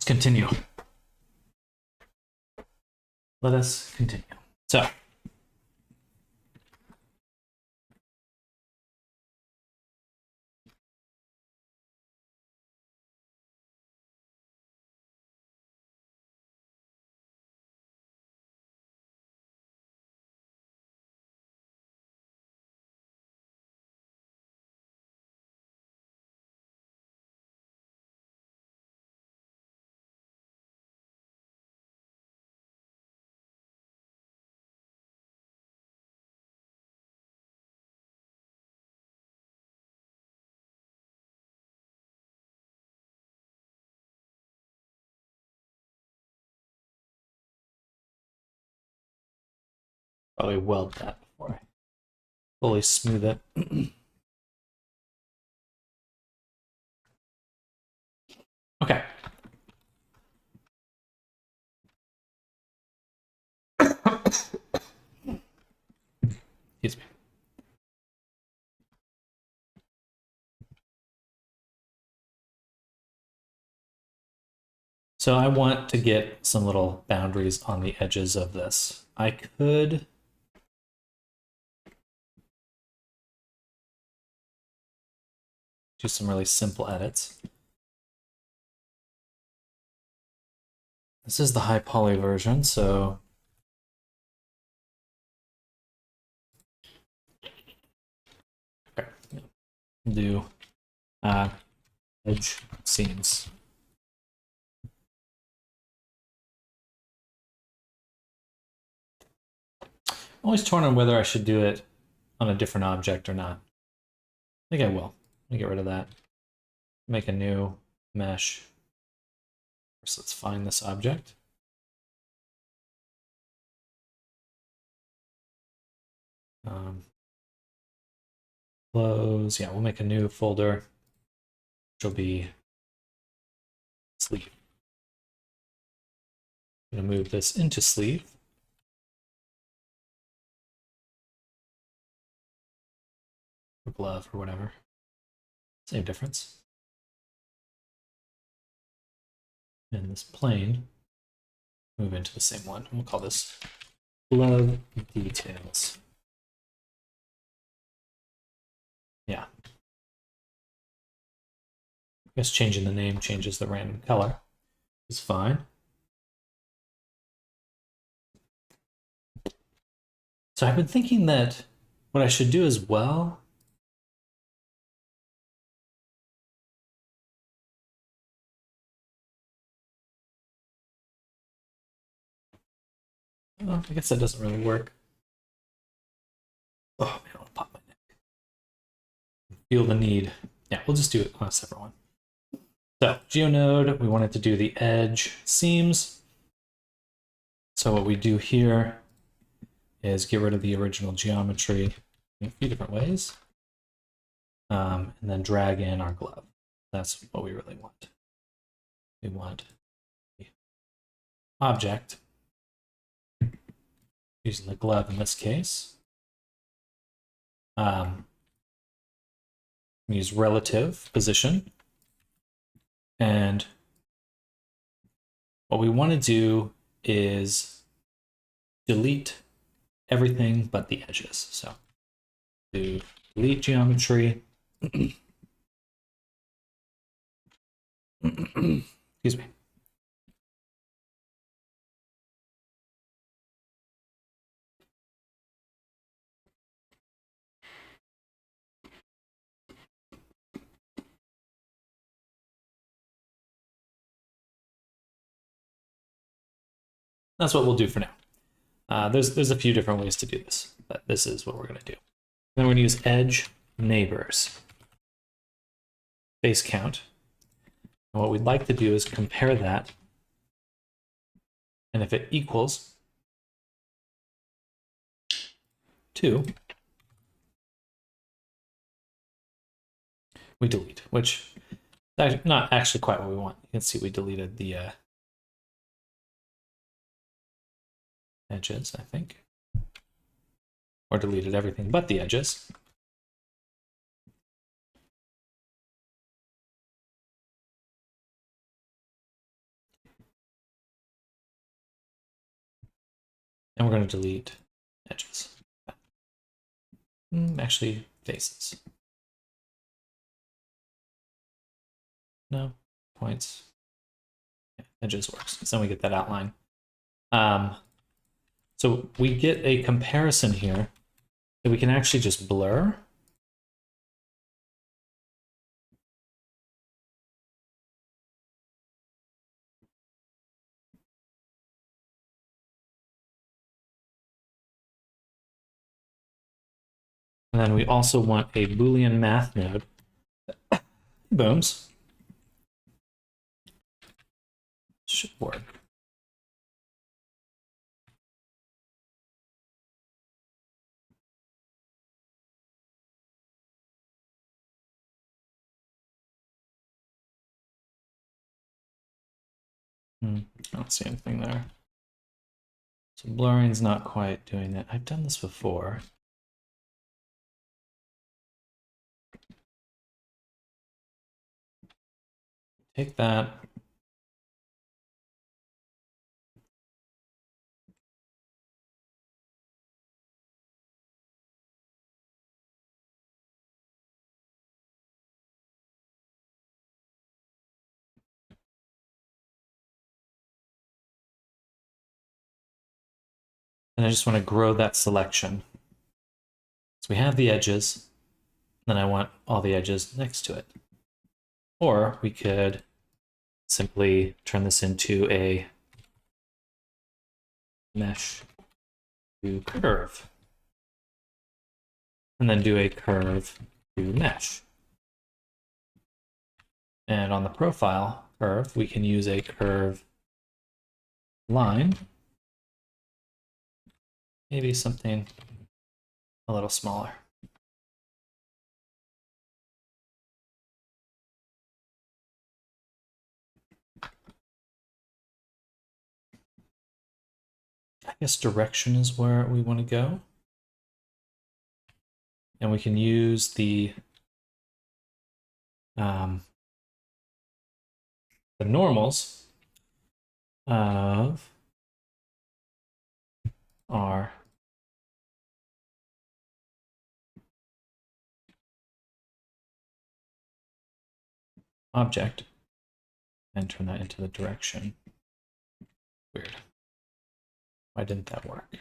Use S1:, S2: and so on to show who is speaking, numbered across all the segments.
S1: let's continue. Let us continue. So, probably weld that before I fully smooth it. Okay. Excuse me. So I want to get some little boundaries on the edges of this. I could do some really simple edits. This is the high poly version, so okay. Do edge seams. I'm always torn on whether I should do it on a different object or not. I think I will. Let me get rid of that. Make a new mesh. First, let's find this object. Close. Yeah, we'll make a new folder, which will be sleeve. I'm going to move this into sleeve. Or glove or whatever. Same difference. And this plane, move into the same one. We'll call this glove details. Yeah. I guess changing the name changes the random color. It's fine. So I've been thinking that what I should do as well I guess that doesn't really work. Oh man, I'll pop my neck. Feel the need. Yeah, we'll just do it on a separate one. So GeoNode, we wanted to do the edge seams. So what we do here is get rid of the original geometry in a few different ways. And then drag in our glove. That's what we really want. We want the object, using the glove in this case. Use relative position. And what we want to do is delete everything but the edges. So do delete geometry. Excuse me. That's what we'll do for now. There's a few different ways to do this, but this is what we're going to do. Then we're going to use edge neighbors. Base count. And what we'd like to do is compare that. And if it equals 2, we delete, which is not actually quite what we want. You can see we deleted the edges, I think. Or deleted everything but the edges. And we're going to delete edges. Actually, faces. No, points. Yeah, edges works. So then we get that outline. So we get a comparison here that we can actually just blur. And then we also want a Boolean math node. Booms. Should work. I don't see anything there. So blurring's not quite doing it. I've done this before. Take that. And I just want to grow that selection. So we have the edges, then I want all the edges next to it. Or we could simply turn this into a mesh to curve. And then do a curve to mesh. And on the profile curve, we can use a curve line. Maybe something a little smaller. I guess direction is where we want to go. And we can use the normals of our object and turn that into the direction. Weird. Why didn't that work?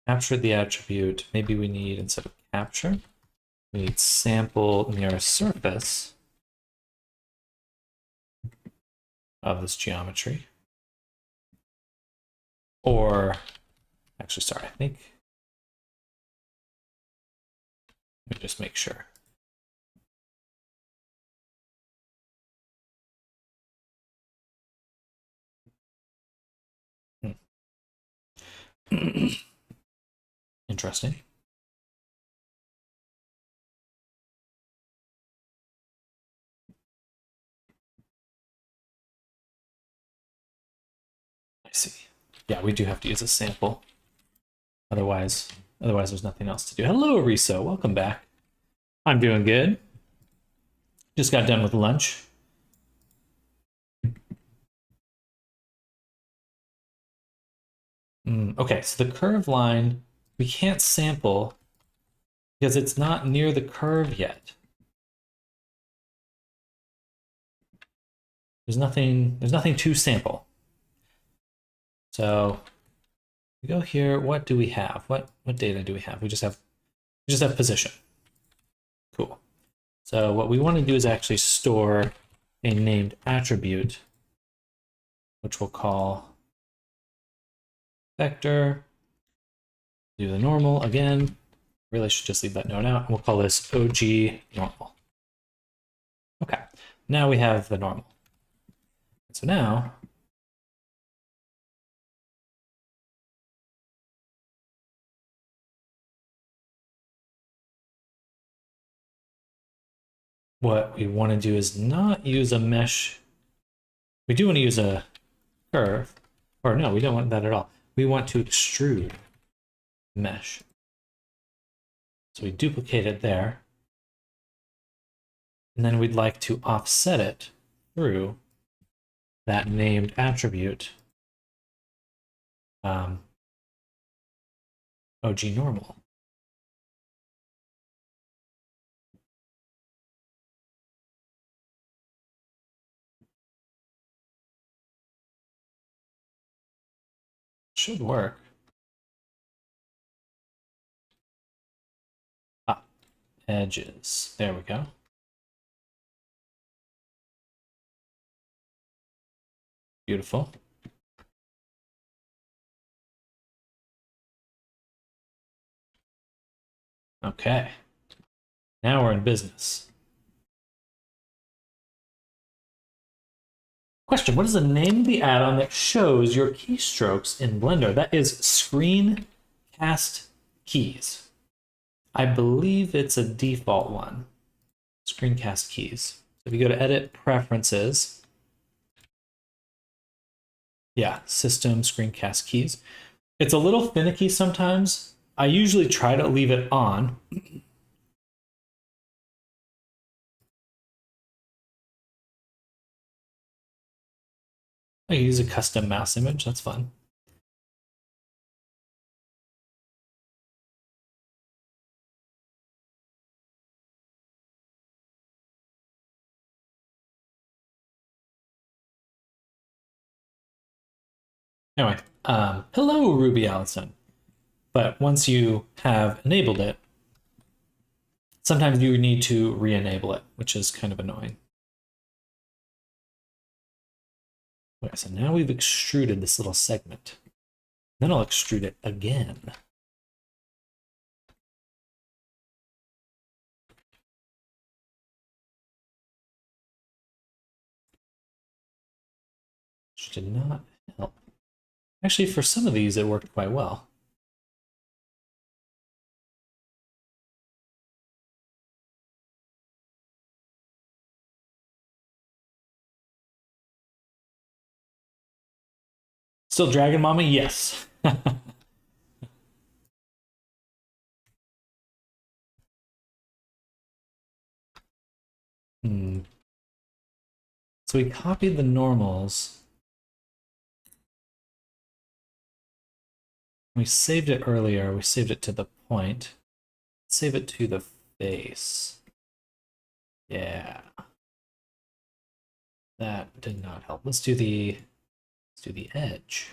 S1: Capture the attribute. Maybe we need, instead of capture, we need sample near surface of this geometry. Or, actually, sorry, I think, let me just make sure. Interesting. I see. Yeah, we do have to use a sample. Otherwise there's nothing else to do. Hello, Ariso. Welcome back. I'm doing good. Just got done with lunch. Okay, so the curve line, we can't sample because it's not near the curve yet. There's nothing to sample. So we go here. What do we have? What data do we have? We just have position. Cool. So what we want to do is actually store a named attribute, which we'll call vector. Do the normal again. Really should just leave that note out. We'll call this OG normal. Okay, now we have the normal. So now what we want to do is not use a mesh. We do want to use a curve, or no, we don't want that at all. We want to extrude mesh. So we duplicate it there. And then we'd like to offset it through that named attribute OG normal. Should work. Ah, edges. There we go. Beautiful. Okay. Now we're in business. Question, what is the name of the add-on that shows your keystrokes in Blender? That is Screencast Keys. I believe it's a default one. Screencast Keys. So if you go to Edit, Preferences, yeah, System, Screencast Keys. It's a little finicky sometimes. I usually try to leave it on. I use a custom mouse image, that's fun. Anyway, hello, Ruby Allison. But once you have enabled it, sometimes you need to re-enable it, which is kind of annoying. Okay, so now we've extruded this little segment. Then I'll extrude it again. Which did not help. Actually, for some of these, it worked quite well. Still Dragon Mama? Yes. So we copied the normals. We saved it earlier. We saved it to the point. Save it to the face. Yeah. That did not help. Let's do the edge.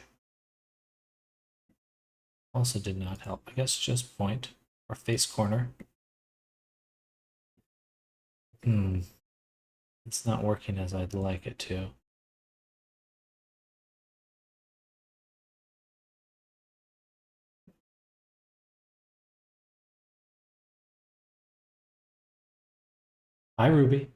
S1: Also did not help. I guess just point or face corner. It's not working as I'd like it to. Hi, Ruby.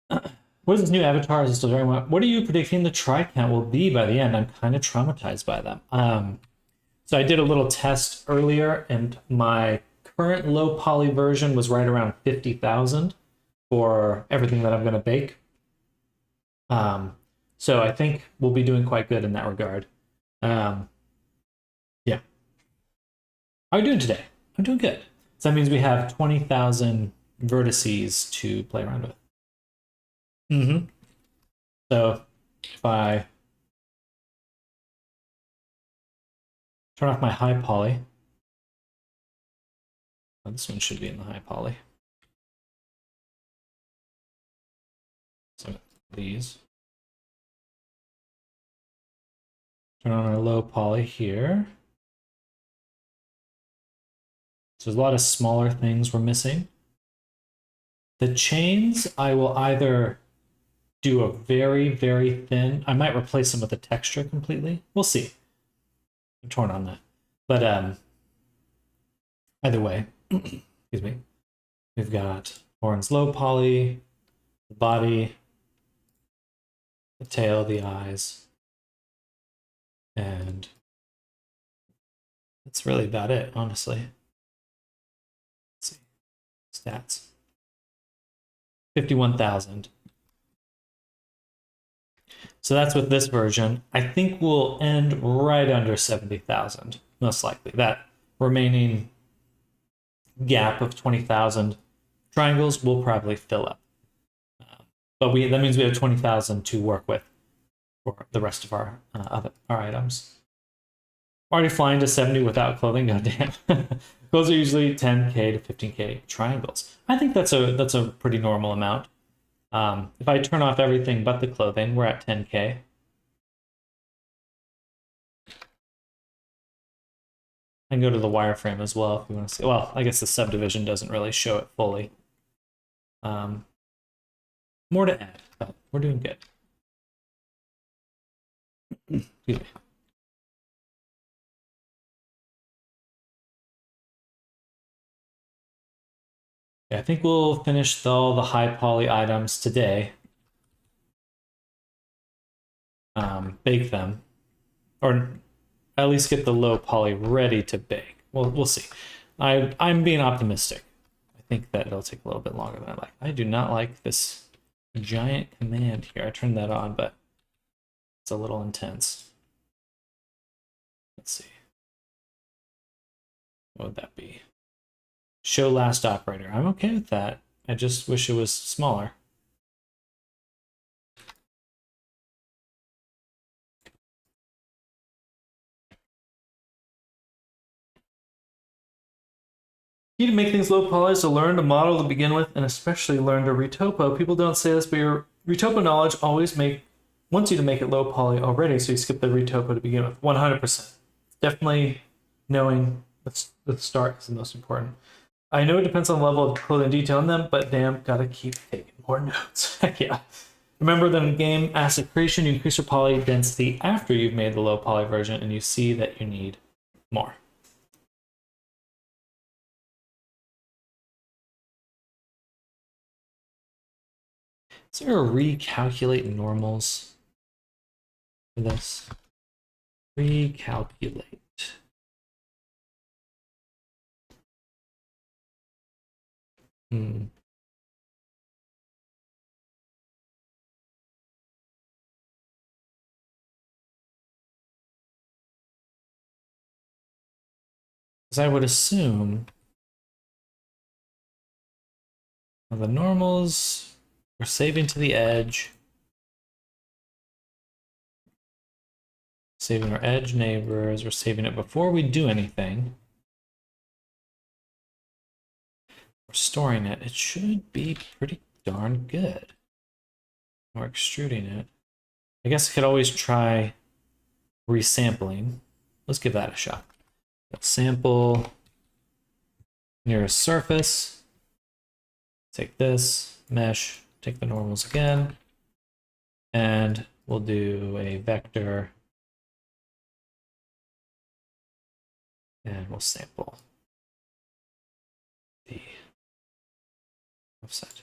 S1: What is this new avatar? Is it still very much? What are you predicting the try count will be by the end? I'm kind of traumatized by them. So I did a little test earlier, and my current low poly version was right around 50,000 for everything that I'm going to bake. So I think we'll be doing quite good in that regard. Yeah. How are you doing today? I'm doing good. So that means we have 20,000 vertices to play around with. So if I turn off my high poly, oh, this one should be in the high poly. So these. Turn on our low poly here. So there's a lot of smaller things we're missing. The chains, I will either do a very, very thin, I might replace them with a texture completely. We'll see. I'm torn on that. But either way, excuse me, we've got horns low poly, the body, the tail, the eyes, and that's really about it, honestly. Let's see. Stats. 51,000. So that's with this version. I think we'll end right under 70,000, most likely. That remaining gap of 20,000 triangles will probably fill up. But that means we have 20,000 to work with for the rest of our items. Already flying to 70 without clothing. Goddamn. Clothes are usually 10k to 15k triangles. I think that's a pretty normal amount. If I turn off everything but the clothing, we're at 10k. I can go to the wireframe as well if you want to see. Well, I guess the subdivision doesn't really show it fully. More to add, but we're doing good. Excuse me. Yeah, I think we'll finish all the high poly items today. Bake them, or at least get the low poly ready to bake. We'll see. I'm being optimistic. I think that it'll take a little bit longer than I like. I do not like this giant command here. I turned that on, but it's a little intense. Let's see. What would that be? Show last operator. I'm okay with that. I just wish it was smaller. Key to make things low poly is to learn to model to begin with, and especially learn to retopo. People don't say this, but your retopo knowledge always wants you to make it low poly already, so you skip the retopo to begin with. 100%. Definitely knowing the start is the most important. I know it depends on the level of clothing detail in them, but damn, gotta keep taking more notes. Heck yeah. Remember that in game asset creation, you increase your poly density after you've made the low poly version, and you see that you need more. Is there a recalculate normals for this? Recalculate. Because I would assume the normals we're saving to the edge. Saving our edge neighbors. We're saving it before we do anything. We're storing it. It should be pretty darn good. We're extruding it. I guess I could always try resampling. Let's give that a shot. Let's sample nearest surface. Take this, mesh, take the normals again, and we'll do a vector. And we'll sample the offset.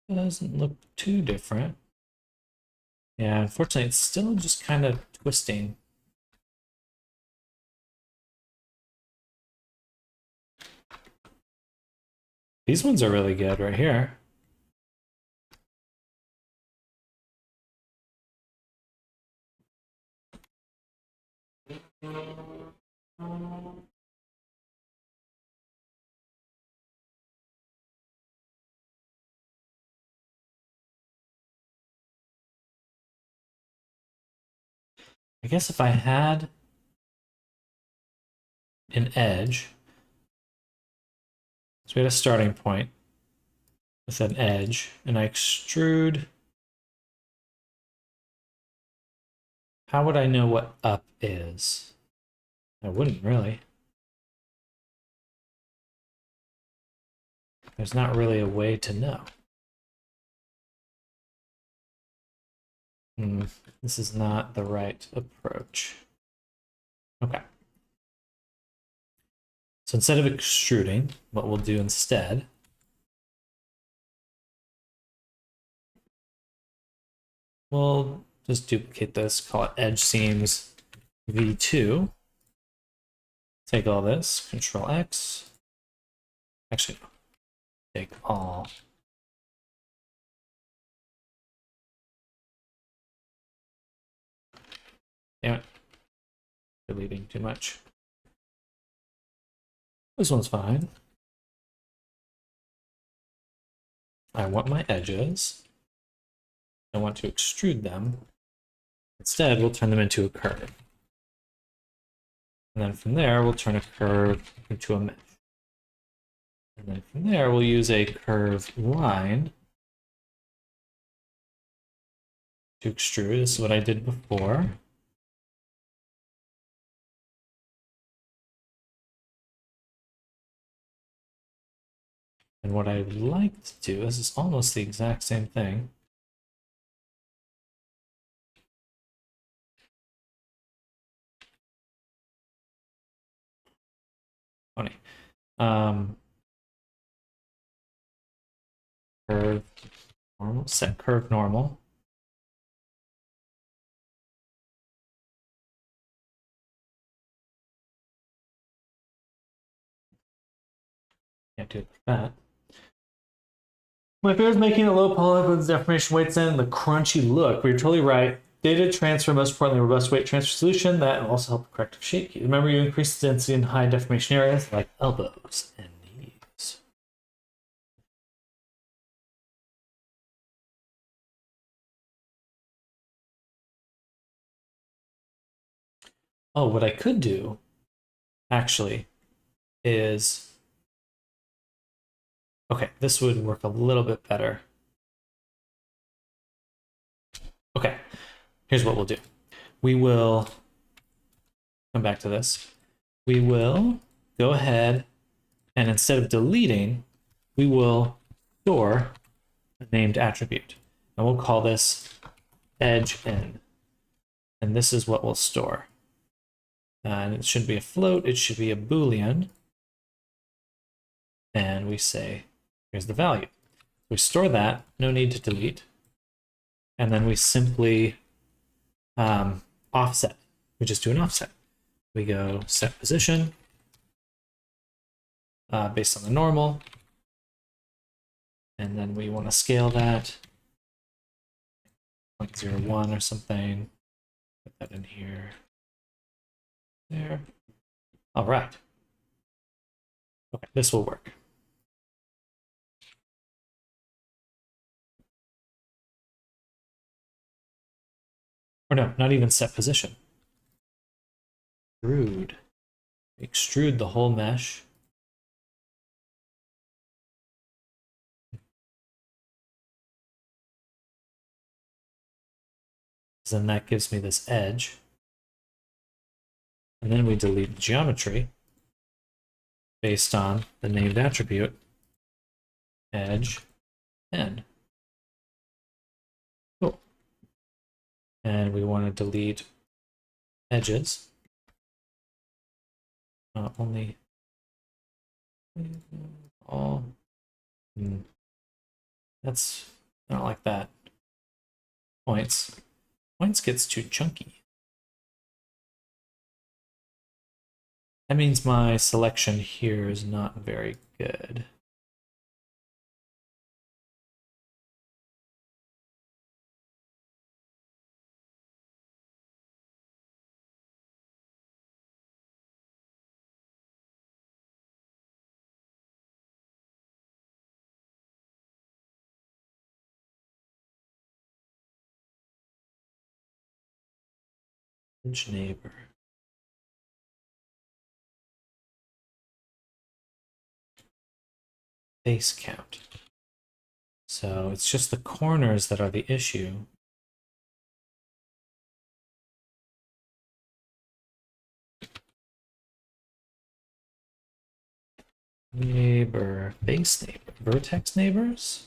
S1: It doesn't look too different. Yeah, unfortunately, it's still just kind of twisting. These ones are really good right here. I guess if I had an edge, so we had a starting point with an edge, and I extrude, how would I know what up is? I wouldn't really. There's not really a way to know. This is not the right approach. Okay. So instead of extruding, what we'll do instead we'll just duplicate this, call it edge seams v2. Take all this, Control X. Actually, no. Take all. Damn it. Deleting too much. This one's fine. I want my edges. I want to extrude them. Instead, we'll turn them into a curve. And then from there, we'll turn a curve into a mesh. And then from there, we'll use a curved line to extrude. This is what I did before. And what I'd like to do, this is almost the exact same thing. Funny. Curve normal, set curve normal. Can't do it like that. My favorite is making it low poly with deformation weights in and the crunchy look. But you're totally right. Data transfer, most importantly, robust weight transfer solution that will also help corrective shape key. Remember, you increase the density in high deformation areas like elbows and knees. Oh, what I could do, actually, is... Okay, this would work a little bit better. Okay, here's what we'll do. We will come back to this. We will go ahead and instead of deleting, we will store a named attribute. And we'll call this edge in. And this is what we'll store. And it shouldn't be a float, it should be a Boolean. And we say, here's the value. We store that, no need to delete. And then we simply offset. We just do an offset. We go set position based on the normal. And then we want to scale that 0.01 or something. Put that in here. There. All right. Okay, this will work. Or no, not even set position. Extrude. Extrude the whole mesh. Then that gives me this edge. And then we delete the geometry based on the named attribute edge n. Cool. And we want to delete edges. Only all. That's not like that. Points. Points gets too chunky. That means my selection here is not very good. Edge neighbor. Base count. So it's just the corners that are the issue. Neighbor, base neighbor, vertex neighbors?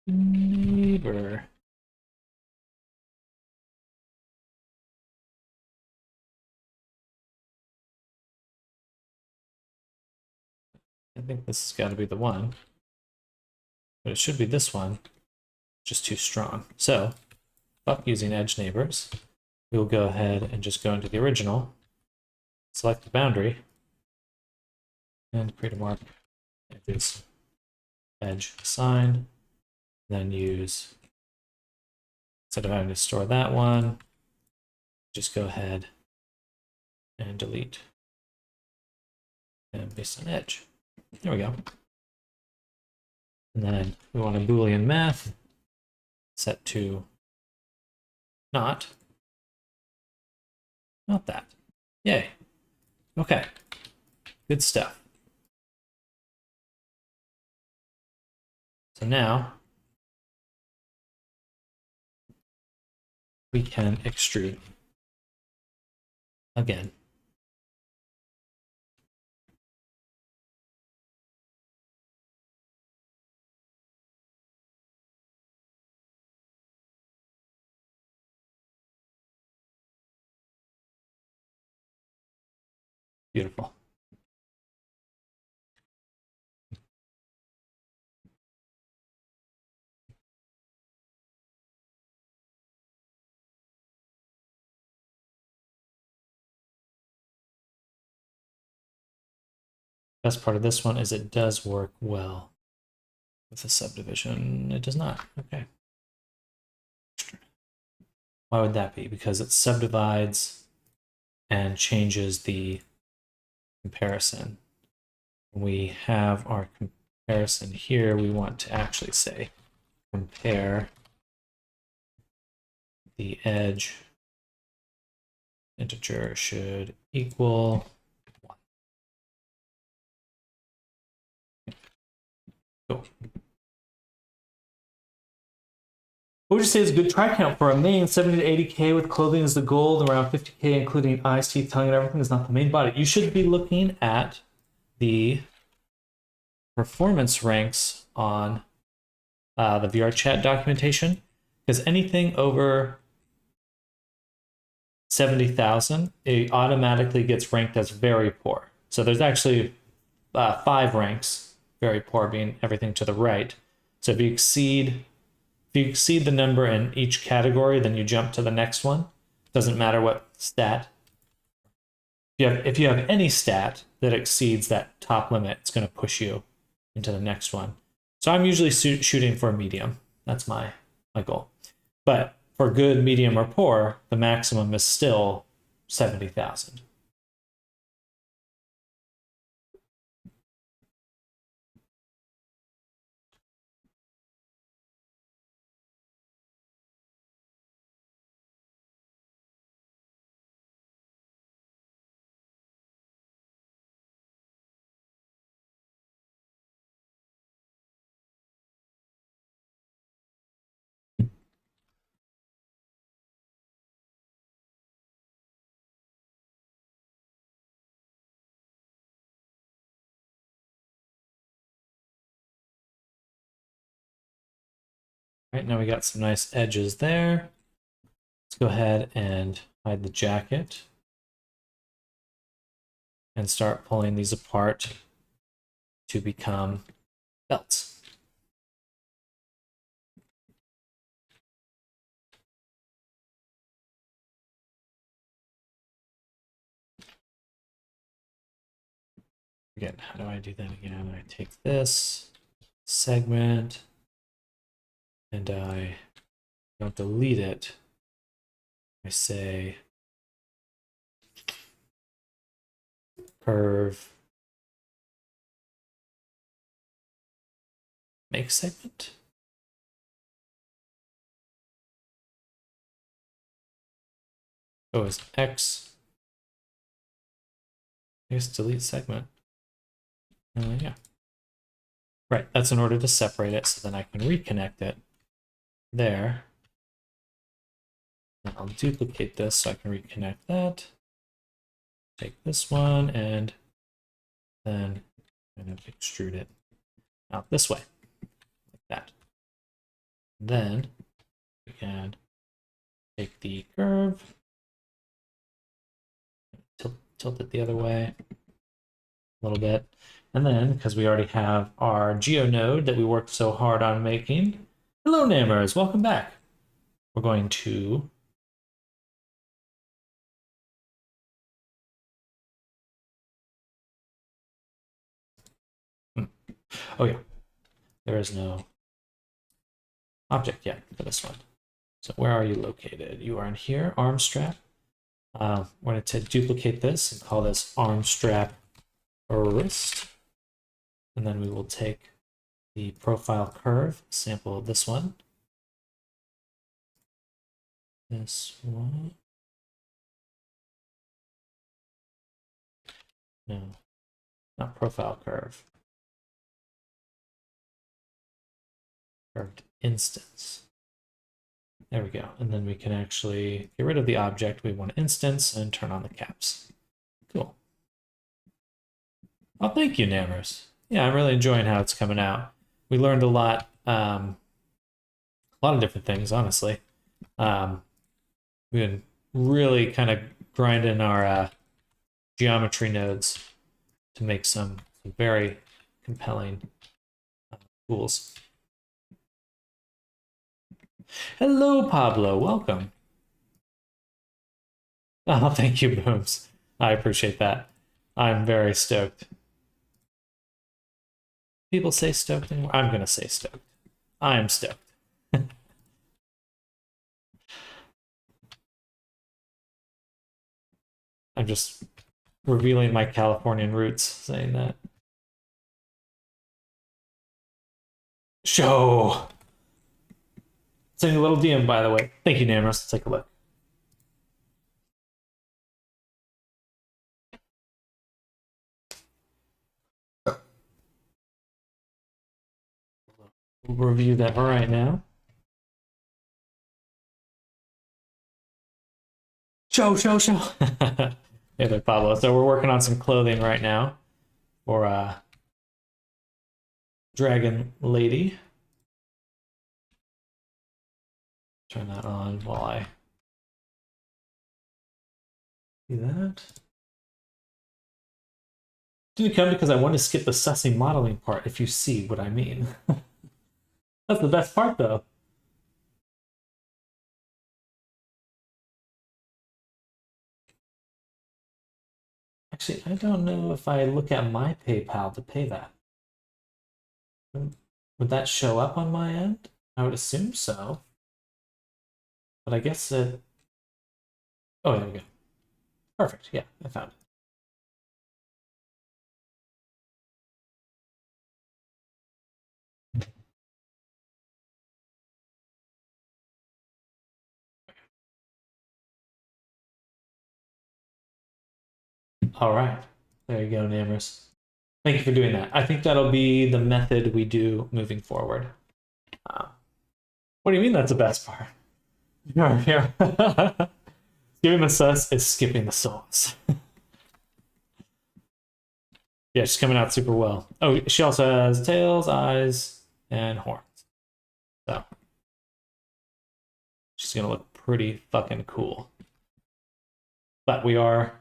S1: Neighbor. I think this has got to be the one. But it should be this one. Just too strong. So, fuck using edge neighbors. We'll go ahead and just go into the original, select the boundary, and create a mark edges, edge assign, then use, instead of having to store that one, just go ahead and delete and based on edge. There we go. And then we want a Boolean math set to not that. Yay. Okay. Good stuff. So now we can extrude again. Beautiful. Best part of this one is it does work well with the subdivision. It does not. Okay. Why would that be? Because it subdivides and changes the comparison. When we have our comparison here, we want to actually say compare the edge integer should equal 1. Cool. What would you say is a good try count for a main? 70 to 80K with clothing is the goal, around 50K including eyes, teeth, tongue, and everything is not the main body. You should be looking at the performance ranks on the VRCHAT documentation, because anything over 70,000, it automatically gets ranked as very poor. So there's actually 5 ranks, very poor being everything to the right. So if you exceed the number in each category, then you jump to the next one. Doesn't matter what stat. If you have any stat that exceeds that top limit, it's going to push you into the next one. So I'm usually shooting for a medium. That's my goal. But for good, medium, or poor, the maximum is still 70,000. Right, now we got some nice edges there. Let's go ahead and hide the jacket and start pulling these apart to become belts. Again, how do I do that again? I take this segment and I don't delete it. I say curve make segment. Oh, it's X. I guess delete segment. Yeah. Right, that's in order to separate it, so then I can reconnect it there. And I'll duplicate this so I can reconnect that. Take this one and then kind of extrude it out this way, like that. Then we can take the curve, tilt it the other way a little bit. And then, because we already have our GeoNode that we worked so hard on making, hello Namers, welcome back. We're going to Oh yeah, there is no object yet for this one. So where are you located? You are in here, arm strap. We're going to duplicate this and call this arm strap wrist. And then we will take the profile curve, sample this one. This one. No, not profile curve. Curved instance. There we go. And then we can actually get rid of the object we want to instance and turn on the caps. Cool. Oh, thank you, Nammers. Yeah, I'm really enjoying how it's coming out. We learned a lot of different things, honestly. We've been really kind of grinding our geometry nodes to make some very compelling tools. Hello, Pablo. Welcome. Oh, thank you, Booms. I appreciate that. I'm very stoked. People say stoked anymore? I'm going to say stoked. I am stoked. I'm just revealing my Californian roots saying that. Show! Sending a little DM, by the way. Thank you, Namros. Let's take a look. We'll review that right now. Show! Hey there, Pablo. So we're working on some clothing right now for Dragon Lady. Turn that on while I do that. Didn't come because I want to skip the sussy modeling part, if you see what I mean. That's the best part, though. Actually, I don't know if I look at my PayPal to pay that. Would that show up on my end? I would assume so. But I guess it... Oh, there we go. Perfect. Yeah, I found it. All right. There you go, Namers. Thank you for doing that. I think that'll be the method we do moving forward. What do you mean that's the best part? Yeah. Skipping the sus is skipping the sauce. Yeah, she's coming out super well. Oh, she also has tails, eyes, and horns. So she's gonna look pretty fucking cool. But we are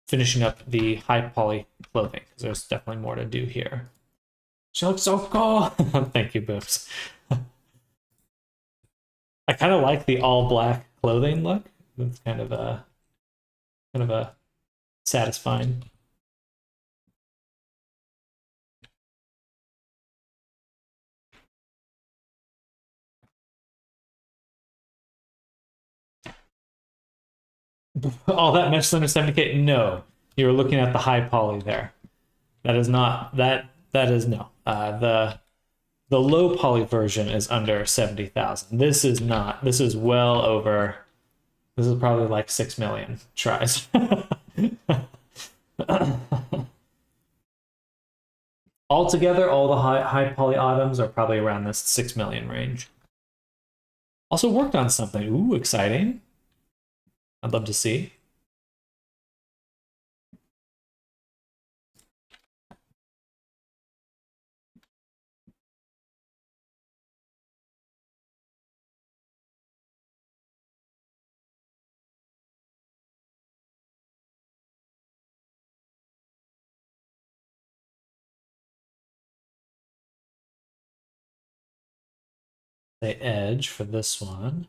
S1: finishing up the high poly clothing because there's definitely more to do here. She looks so cool. Thank you, Boobs. I kind of like the all black clothing look. It's kind of a satisfying. All that mesh under 70K? No, you were looking at the high poly there. That is not that. That is no. The low poly version is under 70,000. This is not. This is well over. This is probably like 6 million tries. Altogether, all the high poly items are probably around this 6 million range. Also worked on something. Ooh, exciting. I'd love to see. The edge for this one.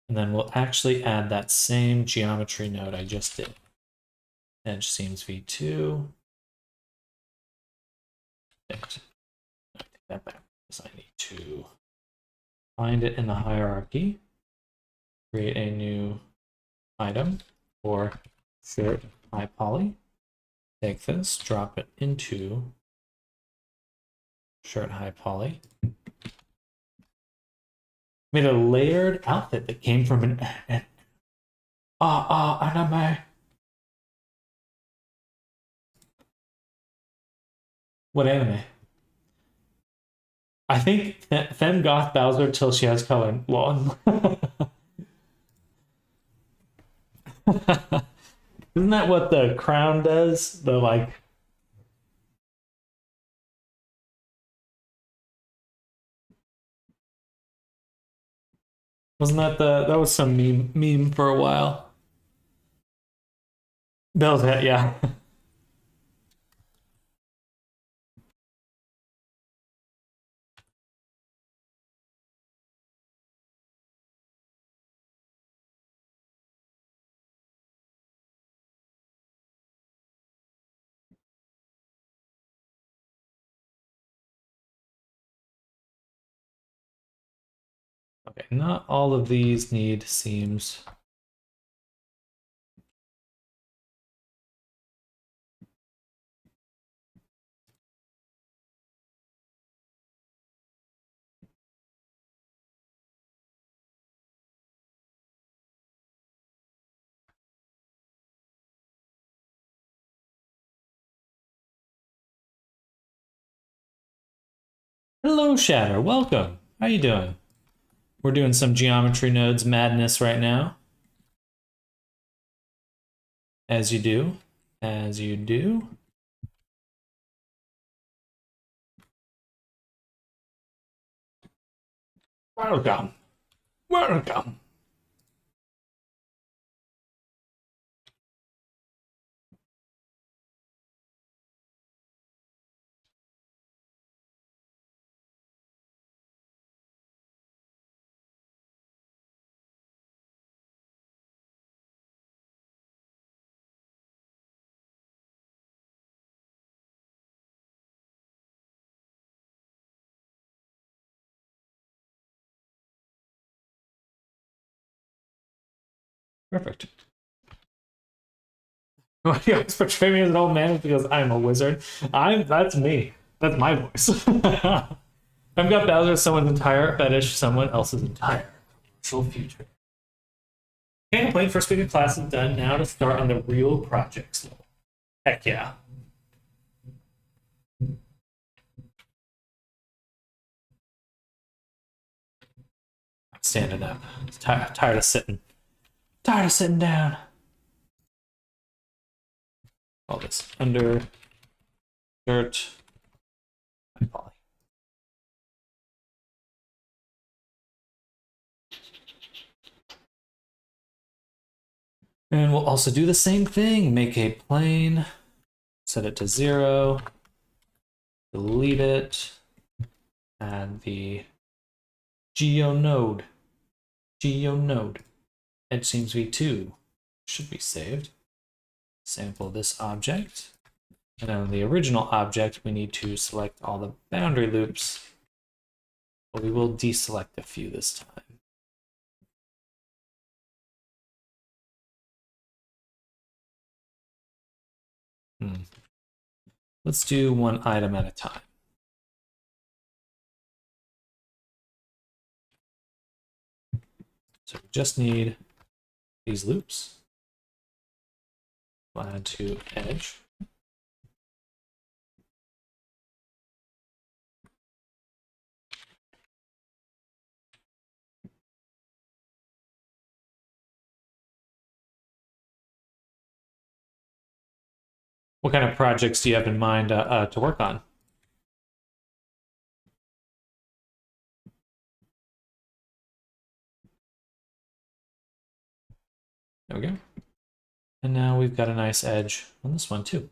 S1: And then we'll actually add that same geometry node I just did. edge seams v2. And I take that back because I need to find it in the hierarchy, create a new item for shared high poly. Take this, drop it into shared high poly. Made a layered outfit that came from an anime. What anime? I think Femme Goth Bowser till she has color. Lol. Isn't that what the crown does? The like. Wasn't that that was some meme for a while? Bell's head, yeah. Okay, not all of these need seams. Hello, Shatter. Welcome. How you doing? We're doing some geometry nodes madness right now. As you do. As you do. Welcome. Welcome. Perfect. Why do you always portray me as an old man because I'm a wizard? That's me. That's my voice. I've got Bowser, someone's entire fetish, someone else's entire commercial future. Can't complain, first week of class is done. Now to start on the real projects. Heck yeah. I'm standing up. Tired of sitting. Tired of sitting down. All this under dirt. Poly. And we'll also do the same thing. Make a plane, set it to 0, delete it, add the geo node. Edge seams v2 should be saved. Sample this object. And on the original object, we need to select all the boundary loops, but we will deselect a few this time. Let's do one item at a time. So we just need these loops. We'll add to edge. What kind of projects do you have in mind to work on? There we go. And now we've got a nice edge on this one too.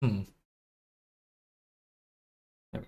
S1: There we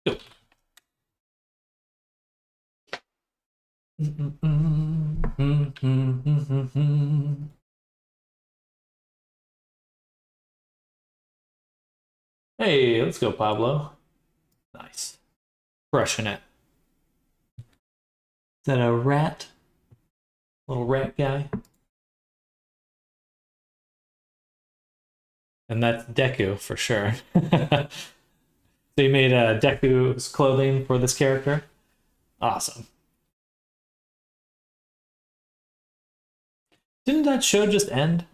S1: Go. Hey, let's go, Pablo. Nice. Crushing it. Is that a rat? Little rat guy? And that's Deku for sure. So you made Deku's clothing for this character? Awesome. Didn't that show just end?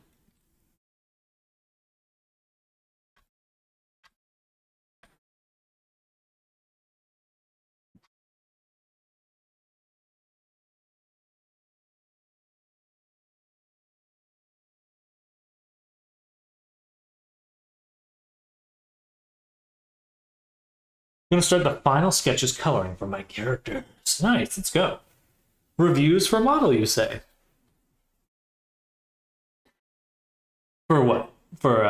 S1: I'm gonna start the final sketches coloring for my characters. Nice, let's go. Reviews for model, you say? For what? For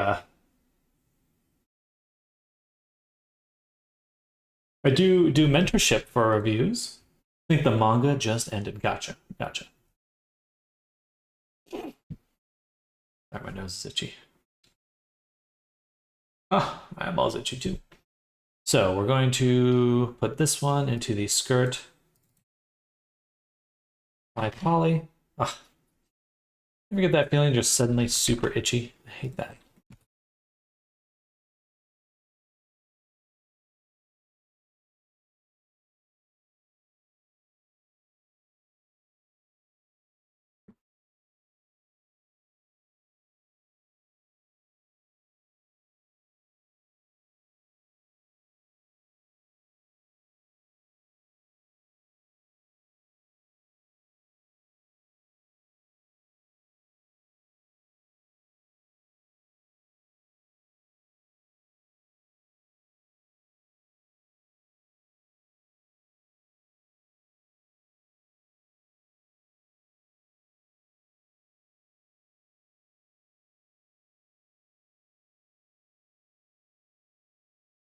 S1: I do mentorship for reviews. I think the manga just ended. Gotcha. Gotcha. Sorry, my nose is itchy. Oh, my eyeball's itchy too. So we're going to put this one into the skirt by Polly. Oh, ever get that feeling just suddenly super itchy? I hate that.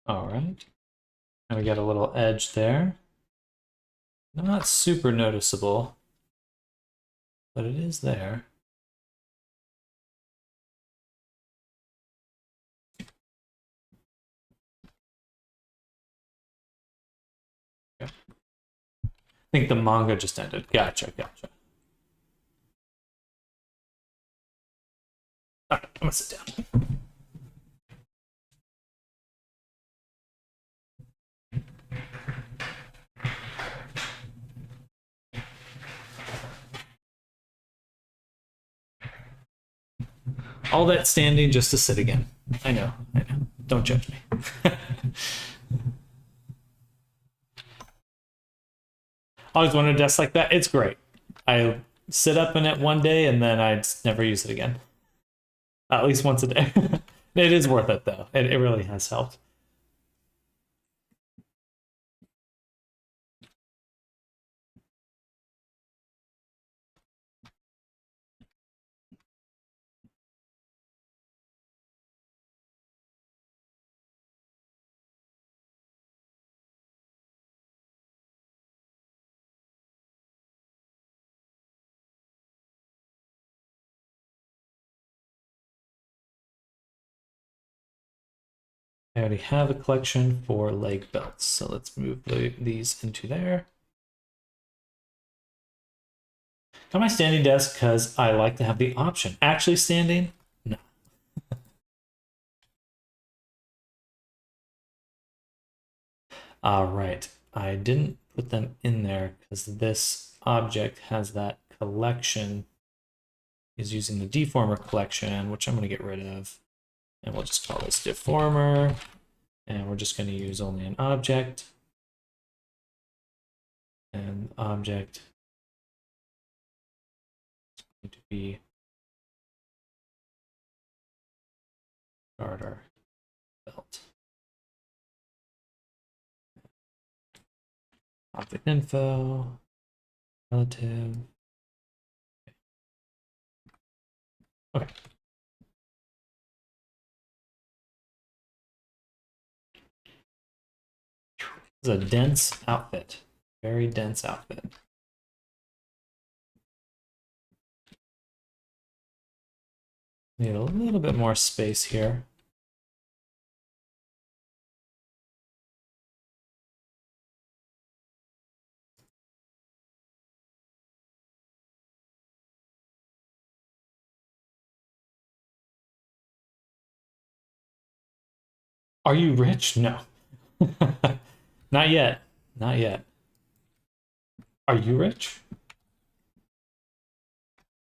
S1: All right. And we got a little edge there. Not super noticeable, but it is there. Okay. I think the manga just ended. Gotcha, gotcha. All right, I'm gonna sit down. All that standing just to sit again. I know, I know. Don't judge me. Always wanted a desk like that. It's great. I sit up in it one day and then I never use it again. At least once a day. It is worth it though. It really has helped. I already have a collection for leg belts, so let's move these into there. Got my standing desk because I like to have the option. Actually standing? No. All right. I didn't put them in there because this object has that collection. Is using the deformer collection, which I'm going to get rid of. And we'll just call this deformer. And we're just going to use only an object. And the object is going to be garter belt. Object info, relative. Okay. This is a dense outfit. Very dense outfit. Need a little bit more space here. Are you rich? No. Not yet. Not yet. Are you rich?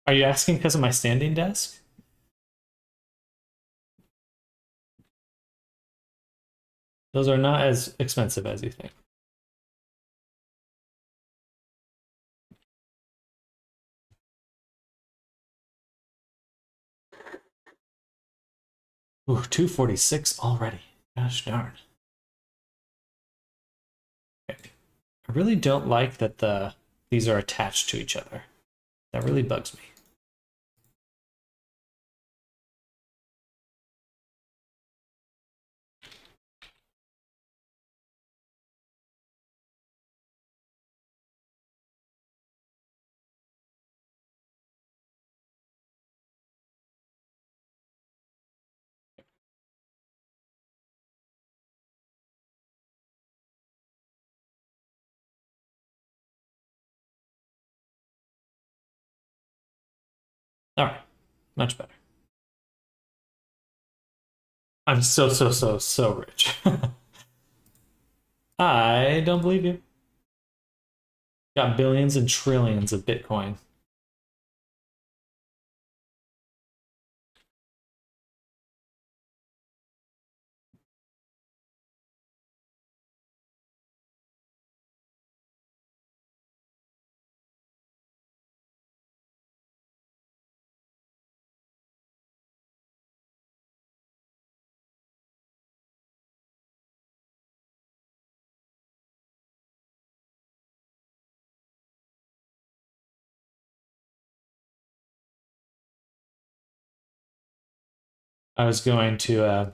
S1: Are you asking because of my standing desk? Those are not as expensive as you think. Ooh, 246 already. Gosh darn. Okay. I really don't like that these are attached to each other. That really bugs me. All right, much better. I'm so rich. I don't believe you. Got billions and trillions of Bitcoin. I was going to the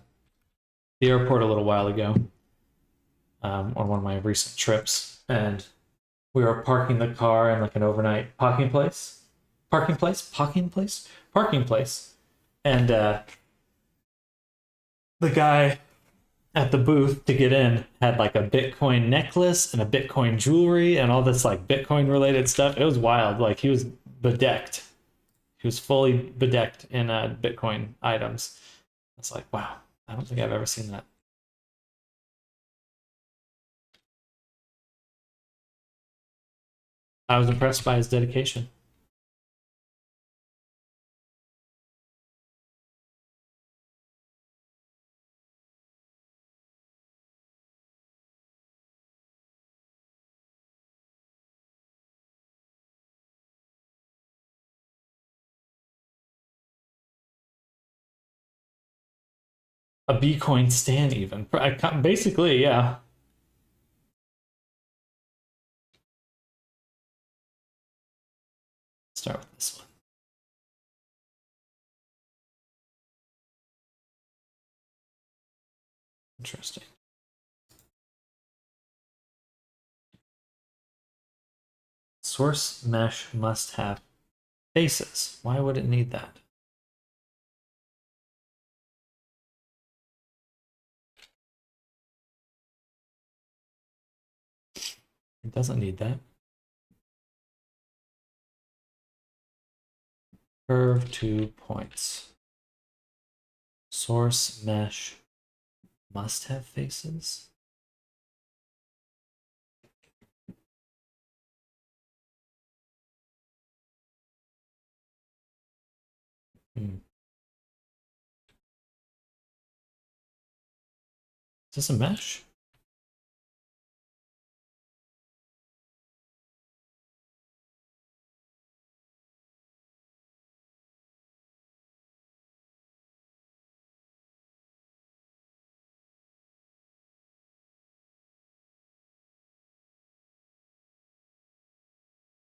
S1: airport a little while ago, on one of my recent trips, and we were parking the car in like an overnight parking place, and the guy at the booth to get in had like a Bitcoin necklace and a Bitcoin jewelry and all this like Bitcoin related stuff. It was wild. Like he was bedecked. He was fully bedecked in Bitcoin items. It's like, wow, I don't think I've ever seen that. I was impressed by his dedication. A Bitcoin stand, even. Basically, yeah. Start with this one. Interesting. Source mesh must have faces. Why would it need that? It doesn't need that. Curve 2 points. Source mesh must have faces. Hmm. Is this a mesh?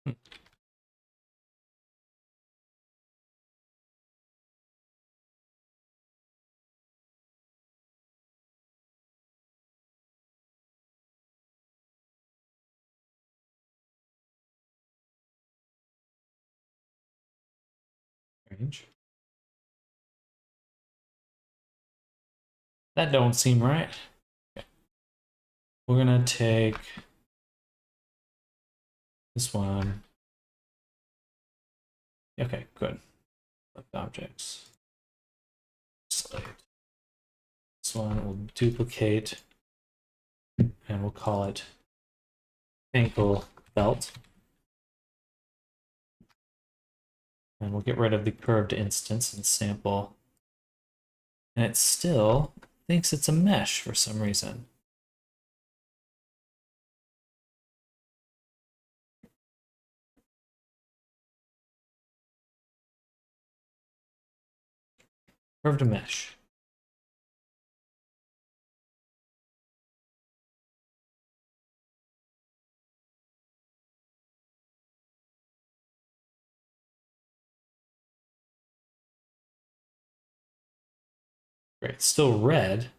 S1: Hmm. Strange. That don't seem right. Okay. We're gonna take this one. Okay, good. Select objects. Select. This one will duplicate, and we'll call it ankle belt. And we'll get rid of the curved instance and sample. And it still thinks it's a mesh for some reason. Curved mesh. Great, still red.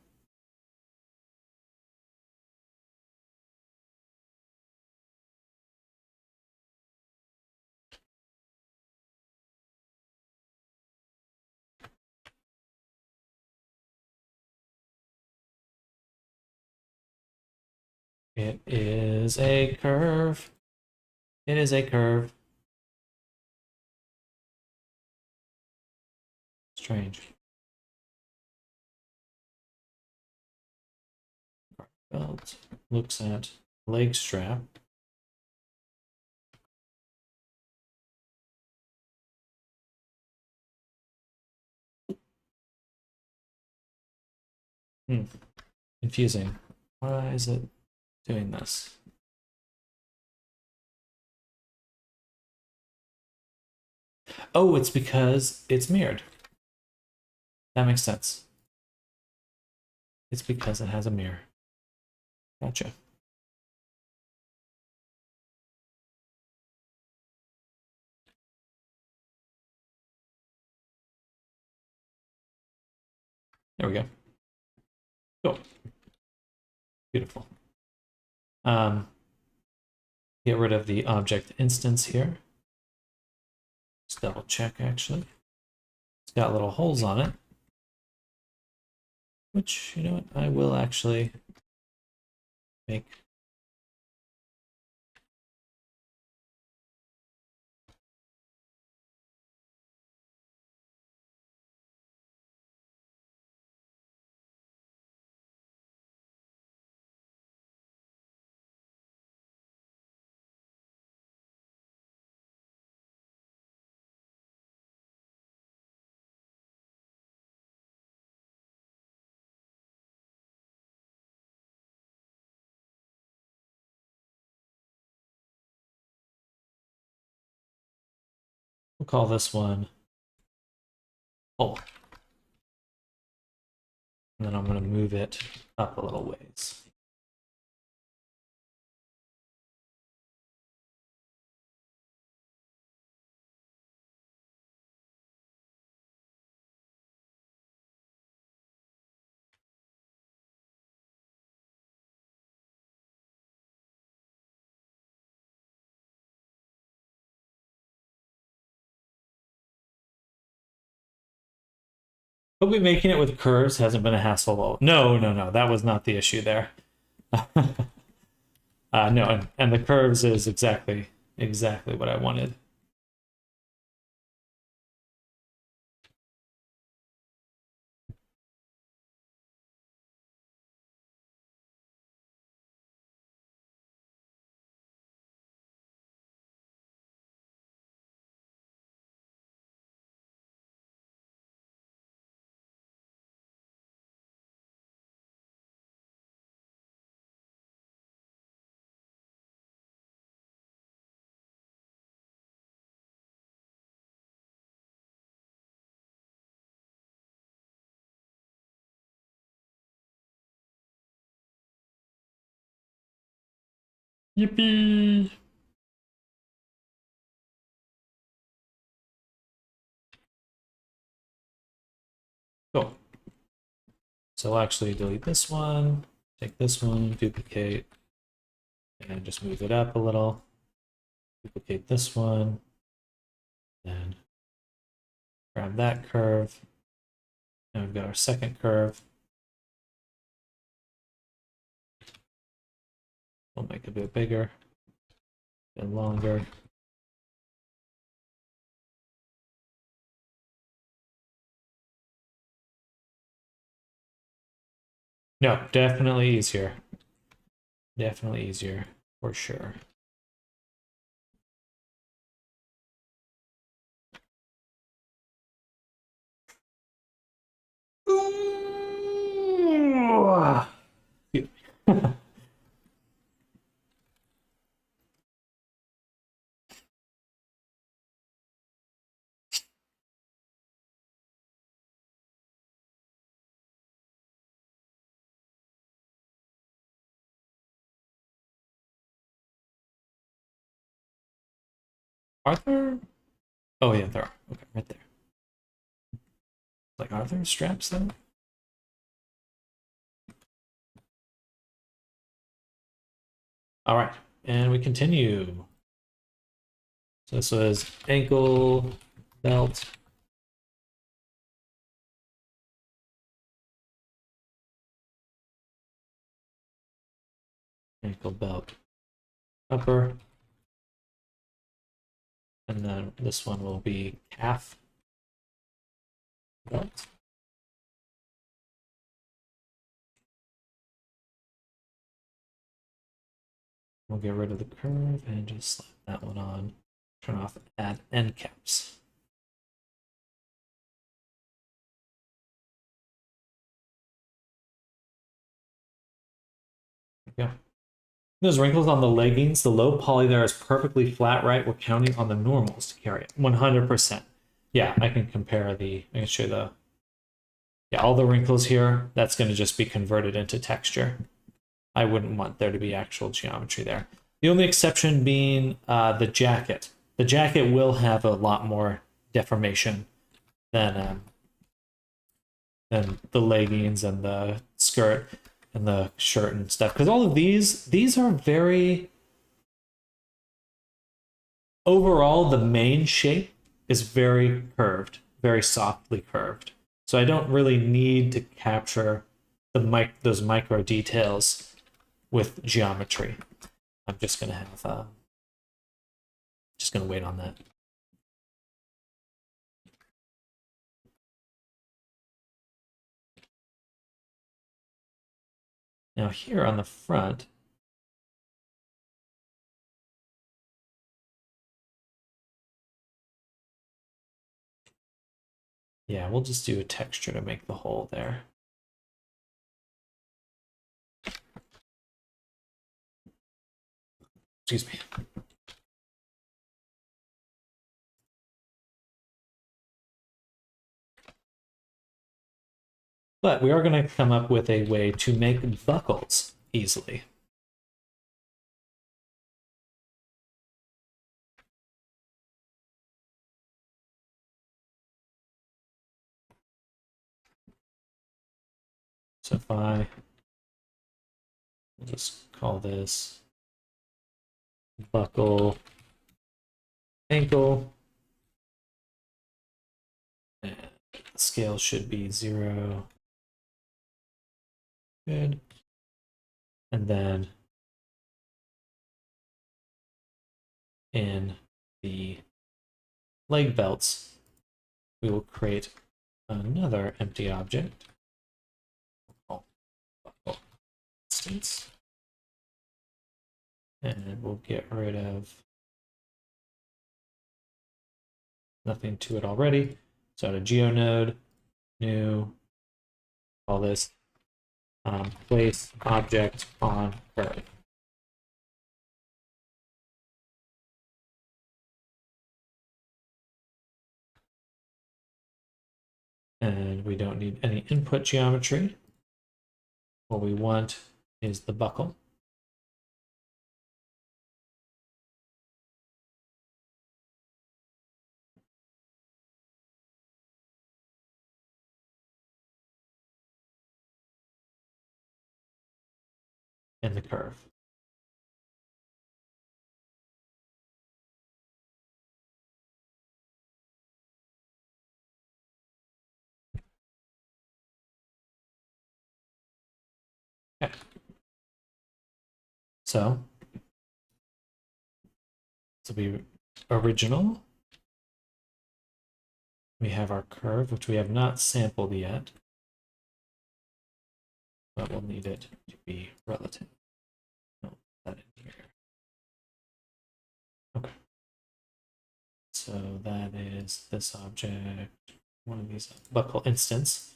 S1: It is a curve. It is a curve. Strange. Belt looks at leg strap. Confusing. Why is it doing this? Oh, it's because it's mirrored. That makes sense. It's because it has a mirror. Gotcha. There we go. Cool. Beautiful. Get rid of the object instance here. Just double check actually. It's got little holes on it. Which, you know what, I will actually make. We'll call this one hole. And then I'm going to move it up a little ways. Hopefully making it with curves hasn't been a hassle though. No, that was not the issue there. No, and the curves is exactly what I wanted. Yippee! Cool. So I'll actually delete this one, take this one, duplicate, and just move it up a little. Duplicate this one, and grab that curve. And we've got our second curve. We'll make it a bit bigger, a bit longer. No, definitely easier. Definitely easier, for sure. Are there? Oh yeah, there are. Okay, right there. Like, are there straps though? All right, and we continue. So this was ankle belt. Ankle belt upper. And then this one will be calf belt. We'll get rid of the curve and just slap that one on. Turn off add end caps. Yeah. Those wrinkles on the leggings, the low poly there is perfectly flat, right? We're counting on the normals to carry it. 100%. Yeah, I can compare I can show the, yeah, all the wrinkles here, that's going to just be converted into texture. I wouldn't want there to be actual geometry there. The only exception being the jacket. The jacket will have a lot more deformation than the leggings and the skirt and the shirt and stuff. Because all of these are very, overall, the main shape is very curved, very softly curved. So I don't really need to capture those micro details with geometry. I'm just gonna have just gonna wait on that. Now here on the front, yeah, we'll just do a texture to make the hole there. Excuse me. But we are going to come up with a way to make buckles easily. So if we'll just call this buckle ankle, and the scale should be 0. Good. And then in the leg belts, we will create another empty object. Buckle instance. And we'll get rid of nothing to it already. So add a GeoNode, new, call this place object on curve. And we don't need any input geometry. What we want is the buckle. And the curve. Okay. So this will be original. We have our curve, which we have not sampled yet, but we'll need it to be relative. No, that in here. Okay. So that is this object, one of these buckle instance.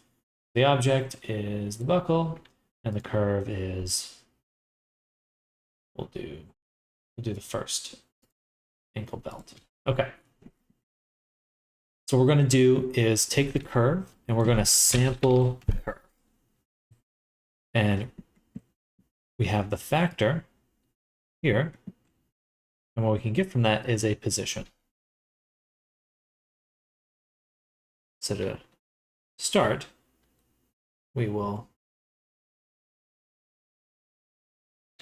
S1: The object is the buckle, and the curve is, we'll do the first ankle belt. Okay. So what we're going to do is take the curve and we're going to sample the curve. And we have the factor here. And what we can get from that is a position. So to start, we will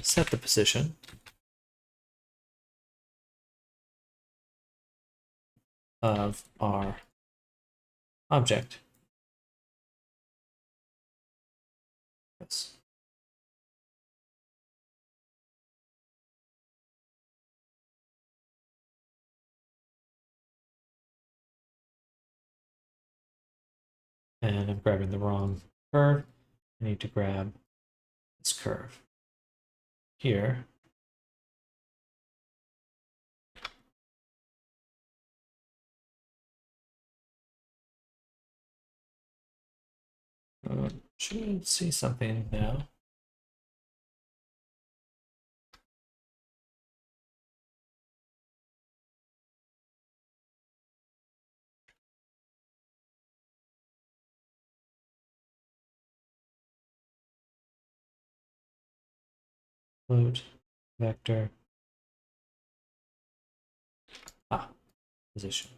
S1: set the position of our object. Yes. And I'm grabbing the wrong curve. I need to grab this curve here. Should see something now. Float, vector. Position.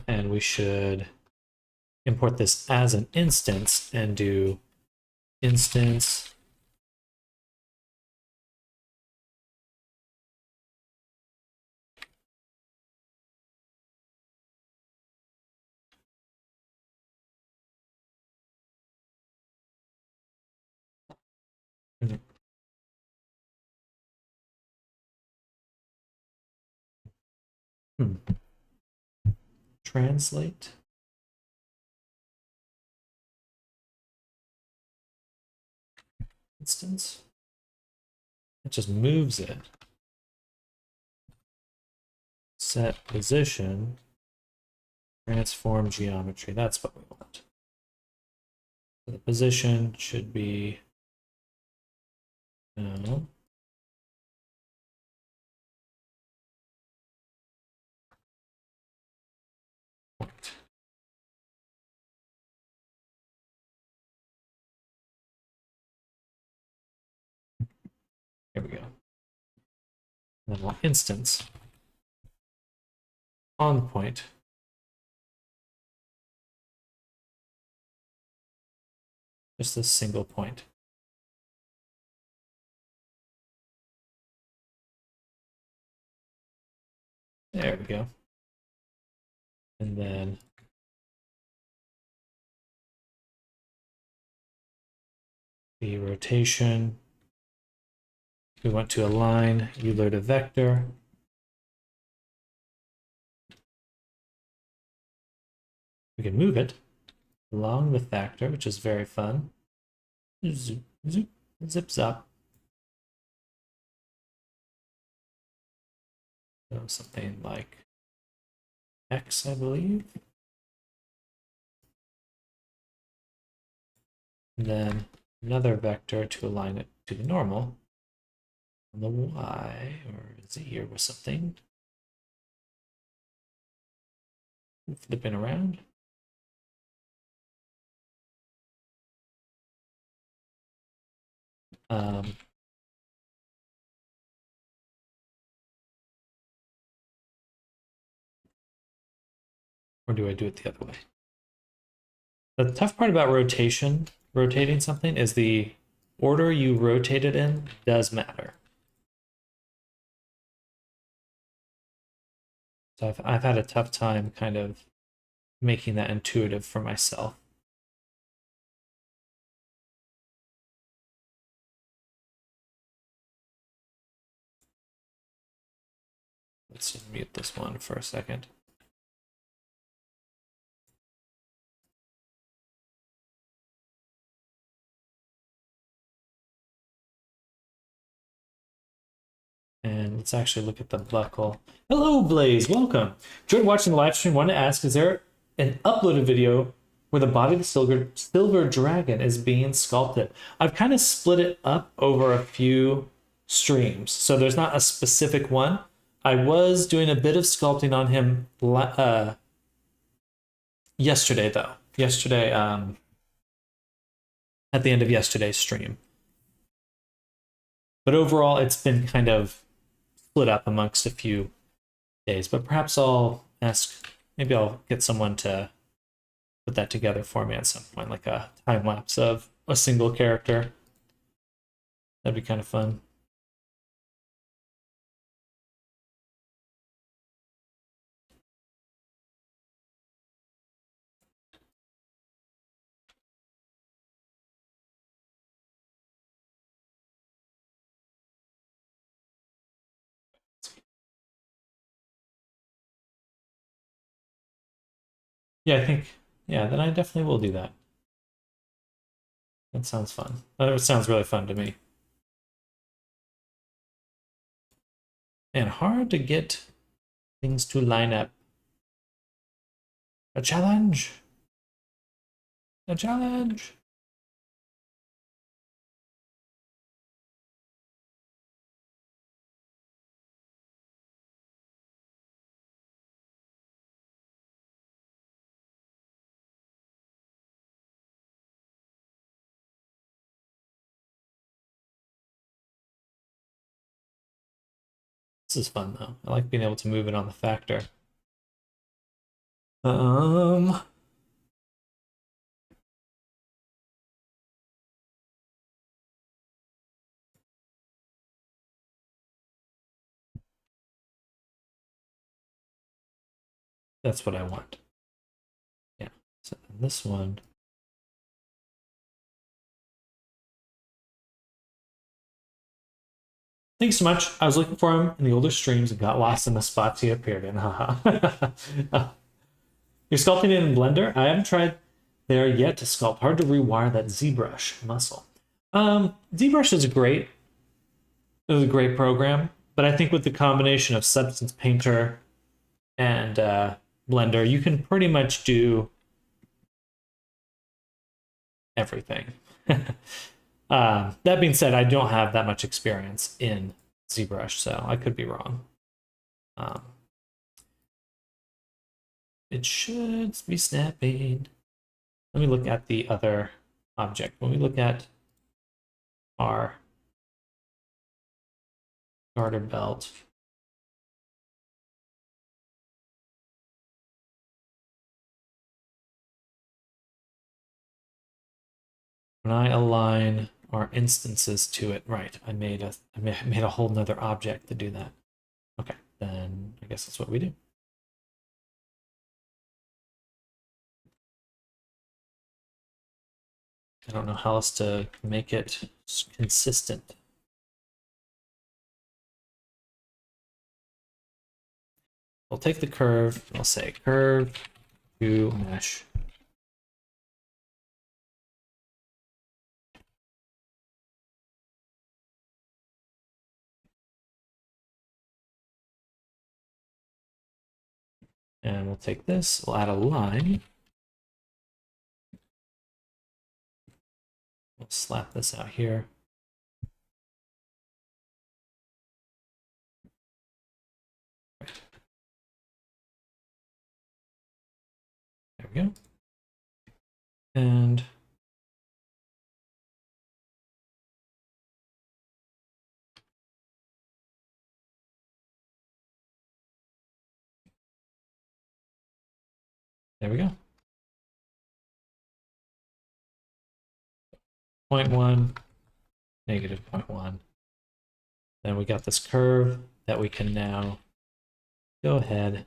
S1: And we should import this as an instance and do instance translate instance. It just moves it. Set position, transform geometry. That's what we want. So the position should be no. Point. Here we go. And then we'll instance on point. Just this single point. There we go. And then the rotation. We want to align Euler to vector. We can move it along the factor, which is very fun. Zoop, zoop, zips up. So something like X, I believe. And then another vector to align it to the normal on the Y or Z or something. Flipping around. Or do I do it the other way? The tough part about rotating something, is the order you rotate it in does matter. So I've had a tough time kind of making that intuitive for myself. Let's mute this one for a second. And let's actually look at the buckle. Hello, Blaze. Welcome. Enjoyed watching the live stream. Want to ask, is there an uploaded video where the body of the silver dragon is being sculpted? I've kind of split it up over a few streams, so there's not a specific one. I was doing a bit of sculpting on him yesterday, though. Yesterday, at the end of yesterday's stream. But overall, it's been kind of split up amongst a few days. But perhaps I'll ask, maybe I'll get someone to put that together for me at some point, like a time lapse of a single character. That'd be kind of fun. Yeah, I think, yeah, then I definitely will do that. That sounds fun. That sounds really fun to me. And hard to get things to line up. A challenge. A challenge. This is fun though. I like being able to move it on the factor. That's what I want. Yeah. So this one. Thanks so much. I was looking for him in the older streams and got lost in the spots he appeared in. Haha. You're sculpting it in Blender? I haven't tried there yet to sculpt. Hard to rewire that ZBrush muscle. ZBrush is great. It was a great program, but I think with the combination of Substance Painter and Blender, you can pretty much do everything. That being said, I don't have that much experience in ZBrush, so I could be wrong. It should be snapping. Let me look at the other object. When we look at our garter belt, when I align our instances to it, right, I made a whole nother object to do that. Okay, then I guess that's what we do. I don't know how else to make it consistent. We'll take the curve, I'll say curve to mesh. And we'll take this, we'll add a line. We'll slap this out here. There we go. And there we go. 0.1, negative 0.1. Then we got this curve that we can now go ahead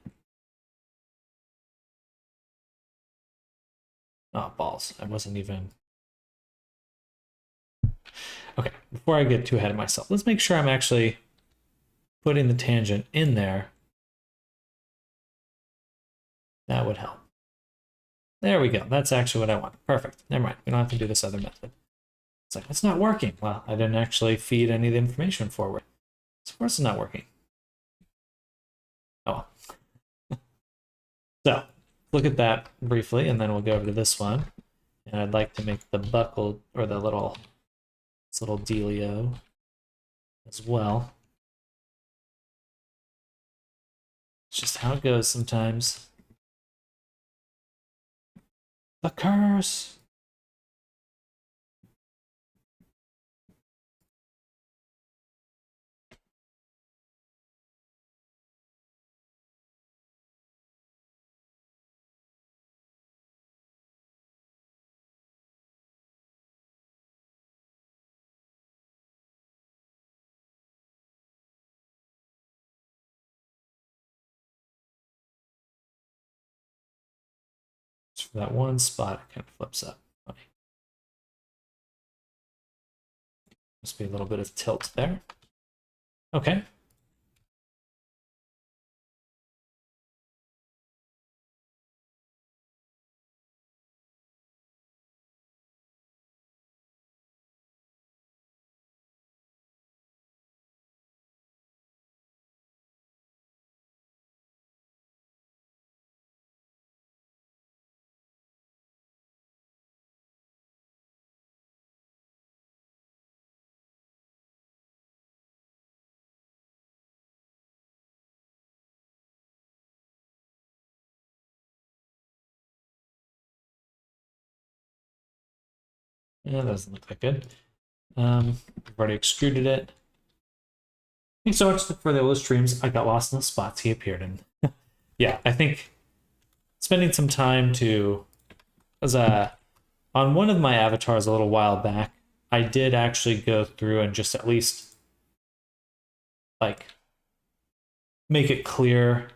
S1: Oh, balls. I wasn't even... Okay, before I get too ahead of myself, let's make sure I'm actually putting the tangent in there. That would help. There we go. That's actually what I want. Perfect. Never mind. We don't have to do this other method. It's like, it's not working. Well, I didn't actually feed any of the information forward. So of course it's not working. Oh well. So, look at that briefly, and then we'll go over to this one. And I'd like to make the buckle, or the little, this little dealio as well. It's just how it goes sometimes. The curse! For that one spot, it kind of flips up. Funny. Must be a little bit of tilt there. Okay. Yeah, that doesn't look that good. I've already extruded it. Thanks so much for the Willow streams. I got lost in the spots he appeared in. Yeah, I think spending some time to... As on one of my avatars a little while back, I did actually go through and just at least like make it clear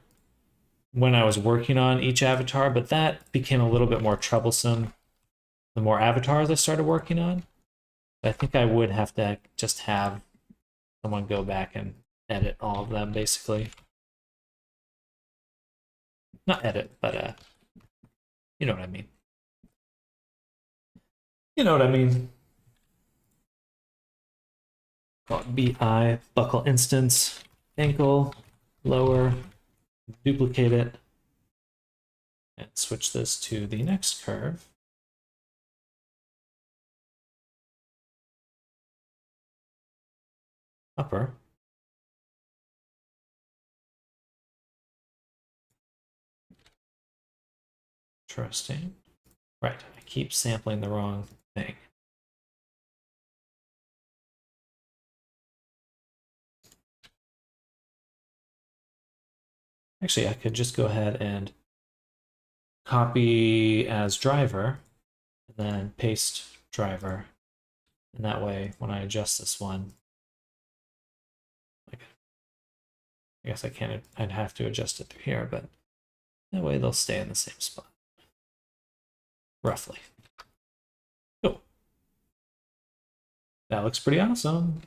S1: when I was working on each avatar, but that became a little bit more troublesome the more avatars I started working on. I think I would have to just have someone go back and edit all of them, basically. Not edit, but you know what I mean. You know what I mean. Call it BI, buckle instance, ankle, lower, duplicate it, and switch this to the next curve. Upper. Interesting. Right, I keep sampling the wrong thing. Actually, I could just go ahead and copy as driver, and then paste driver. And that way, when I adjust this one, like, I guess I can't, I'd have to adjust it through here, but that way they'll stay in the same spot. Roughly. Cool. That looks pretty awesome.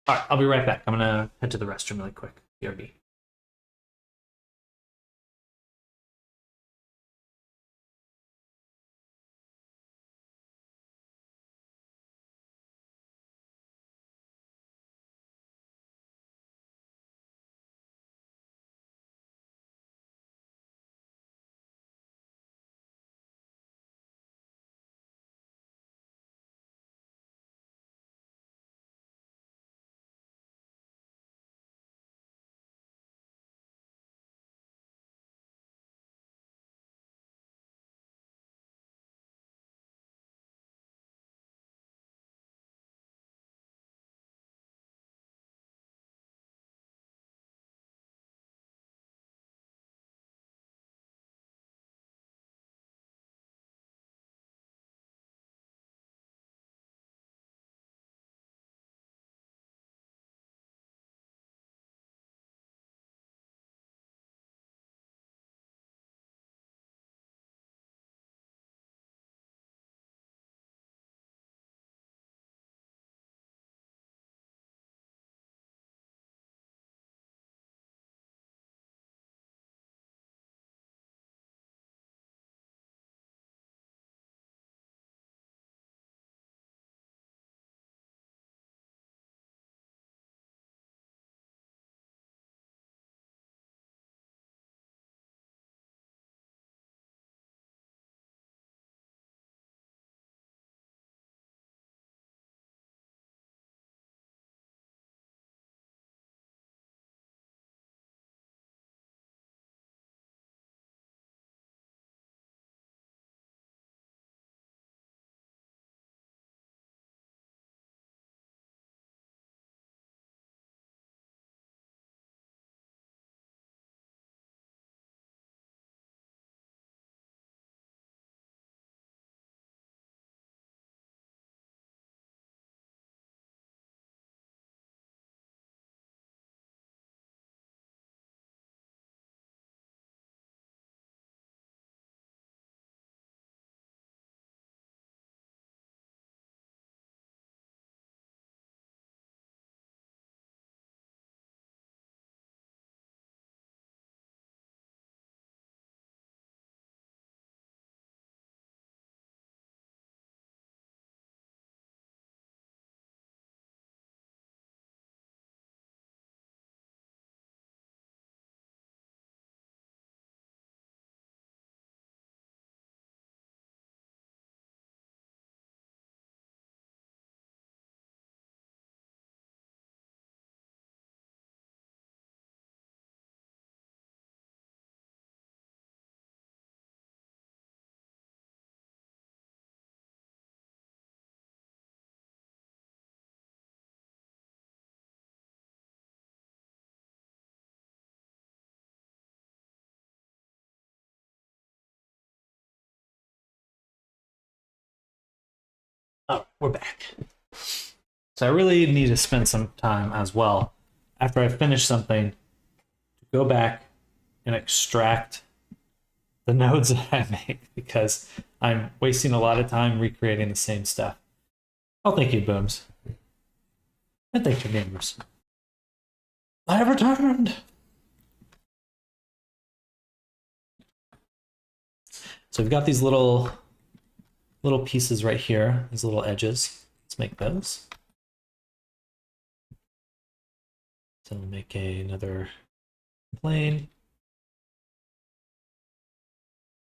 S1: All right, I'll be right back. I'm gonna head to the restroom really quick. BRB. we're back. So I really need to spend some time as well after I finish something to go back and extract the nodes that I make because I'm wasting a lot of time recreating the same stuff. Oh, thank you, Booms. And thank you, neighbors. I have returned. So we've got these little pieces right here, these little edges. Let's make those. So we'll make another plane.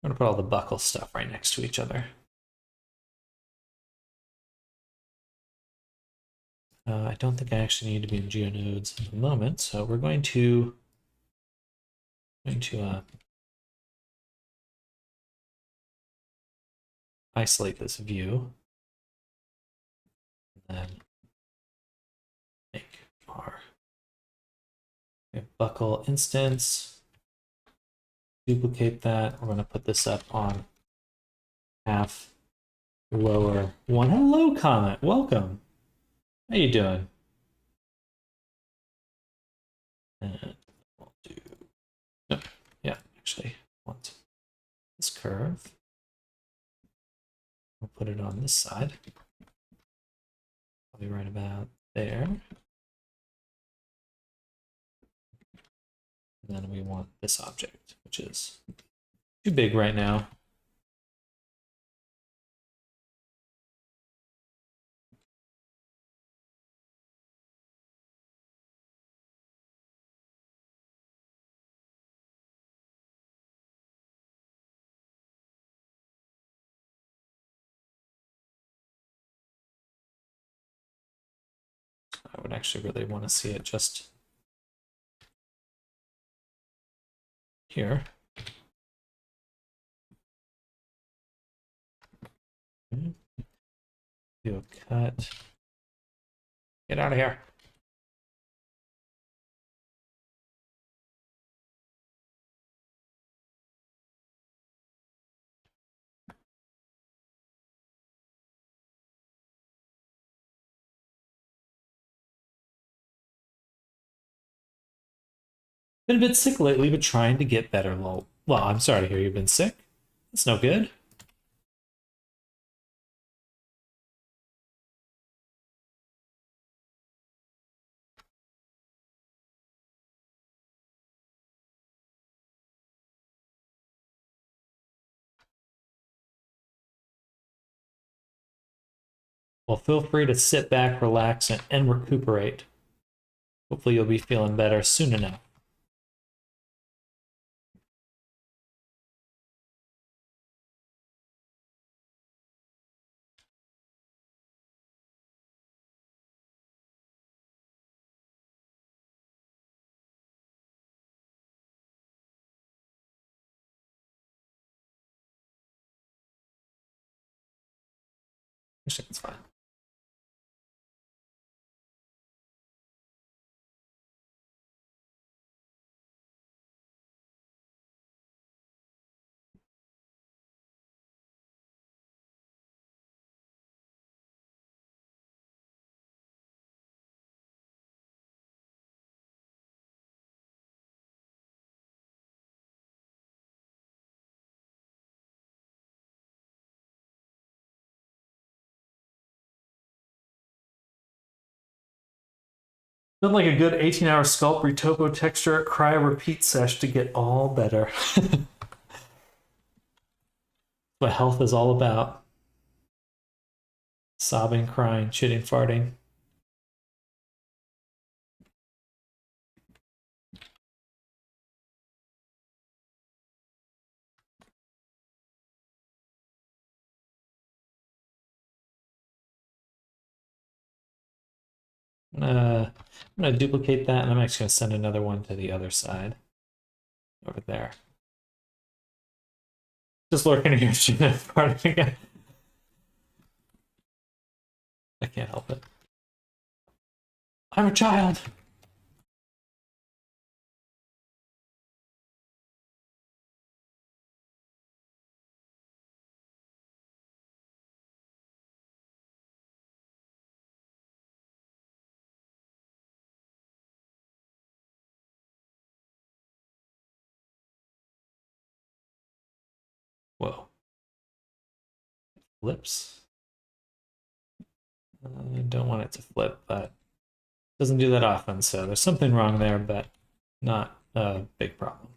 S1: I'm gonna put all the buckle stuff right next to each other. I don't think I actually need to be in GeoNodes at the moment, so we're going to isolate this view, and then make our buckle instance, duplicate that. We're going to put this up on half lower one. Hello, Comet. Welcome. How you doing? And we'll do, no, yeah, actually, want this curve. We'll put it on this side. Probably right about there. And then we want this object, which is too big right now. I would actually really want to see it just here. Do a cut. Get out of here. Been a bit sick lately, but trying to get better, lol. Well, I'm sorry to hear you've been sick. That's no good. Well, feel free to sit back, relax, and recuperate. Hopefully you'll be feeling better soon enough. I think it's fine. Done like a good 18-hour sculpt, retopo texture, cry, repeat sesh to get all better. What health is all about. Sobbing, crying, shitting, farting. I'm gonna duplicate that, and I'm actually gonna send another one to the other side, over there. Just lurking here, farting again. I can't help it. I'm a child. flips. I don't want it to flip, but it doesn't do that often, so there's something wrong there, but not a big problem.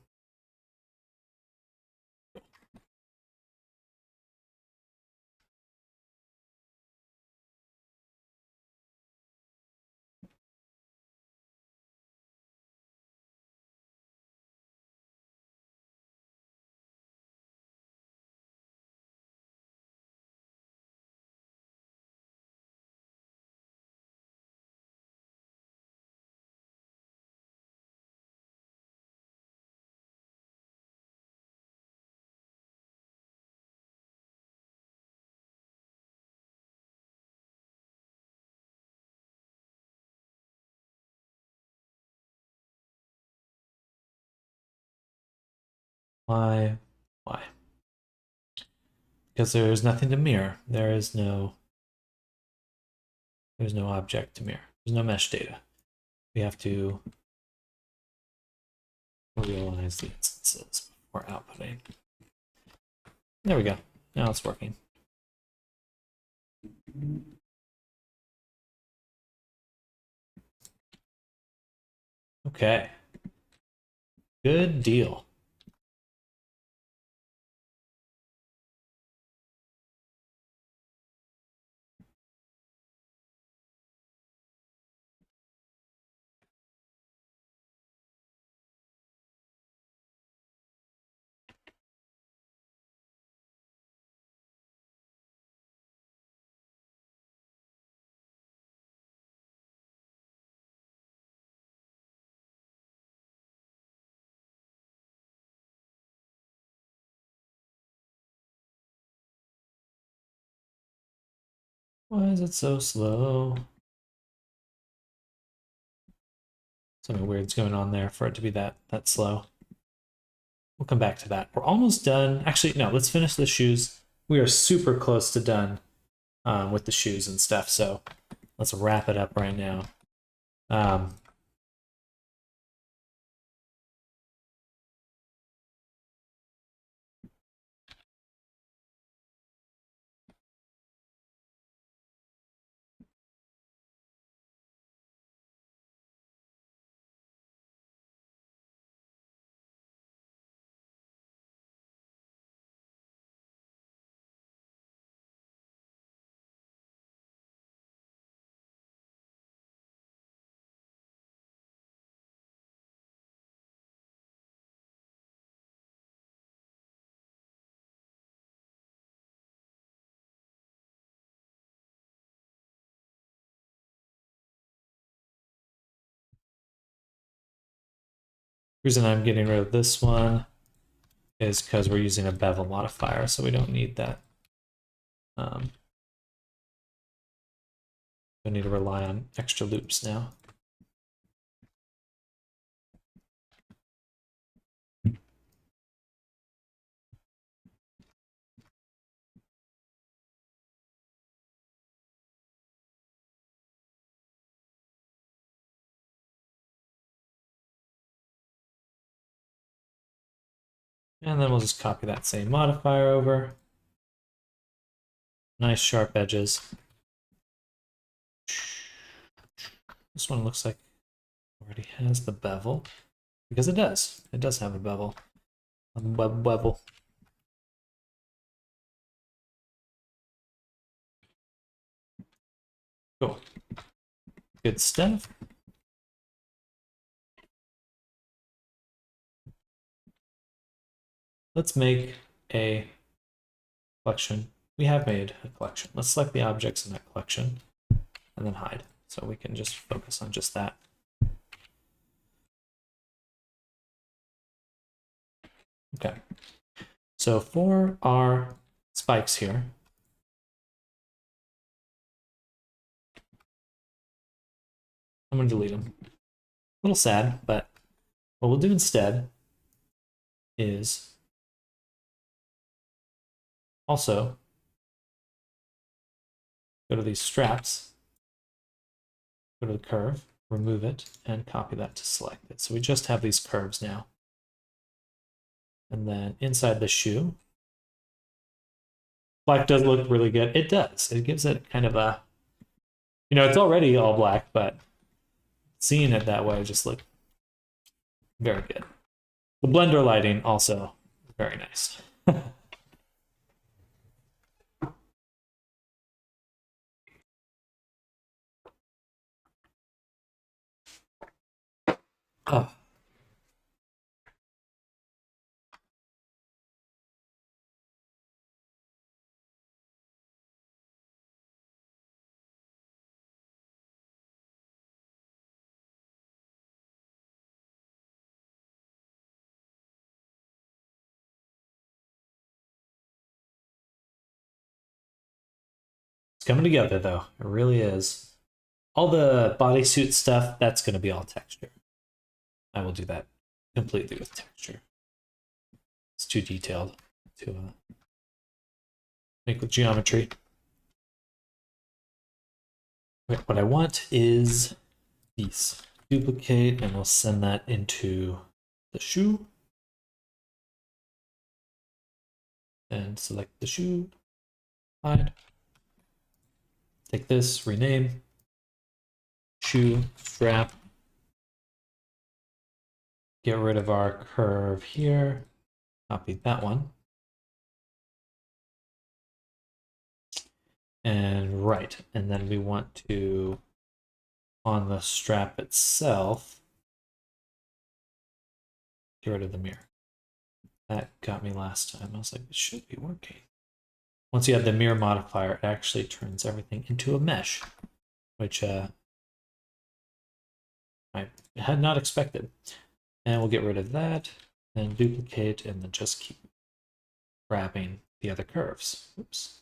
S1: Why? Why? Because there's nothing to mirror. There's no object to mirror. There's no mesh data. We have to realize the instances before outputting. There we go. Now it's working. Okay. Good deal. Why is it so slow? Something weird's going on there for it to be that slow. We'll come back to that. We're almost done. Actually, no, let's finish the shoes. We are super close to done with the shoes and stuff, so let's wrap it up right now. The reason I'm getting rid of this one is because we're using a bevel modifier, so we don't need that. Don't need to rely on extra loops now. And then we'll just copy that same modifier over. Nice sharp edges. This one looks like it already has the bevel, because it does. It does have a bevel. A bevel. Cool. Good stuff. Let's make a collection. We have made a collection. Let's select the objects in that collection and then hide. So we can just focus on just that. Okay. So for our spikes here, I'm going to delete them. A little sad, but what we'll do instead is also go to these straps, go to the curve, remove it, and copy that to select it. So we just have these curves now. And then inside the shoe, Black does look really good. It does. It gives it kind of a, it's already all black, but seeing it that way just look very good. The blender lighting also very nice. Oh. It's coming together though. It really is. All the bodysuit stuff, that's going to be all texture. I will do that completely with texture. It's too detailed to make with geometry. Okay, what I want is these. Duplicate, and we'll send that into the shoe. And select the shoe. Hide. Take this, rename. Shoe, strap. Get rid of our curve here. Copy that one. And right, and then we want to, on the strap itself, get rid of the mirror. That got me last time. I was like, it should be working. Once you have the mirror modifier, it actually turns everything into a mesh, which I had not expected. And we'll get rid of that, then duplicate, and then just keep grabbing the other curves. Oops.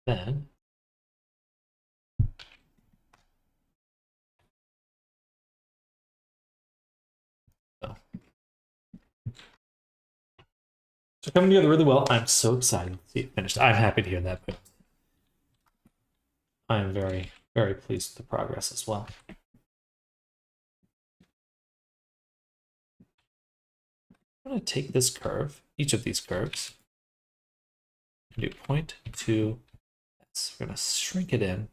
S1: Then so coming together really well. I'm so excited to see it finished. I'm happy to hear that, but I am very, very pleased with the progress as well. I'm going to take this curve, each of these curves, and do 0.2. We're going to shrink it in,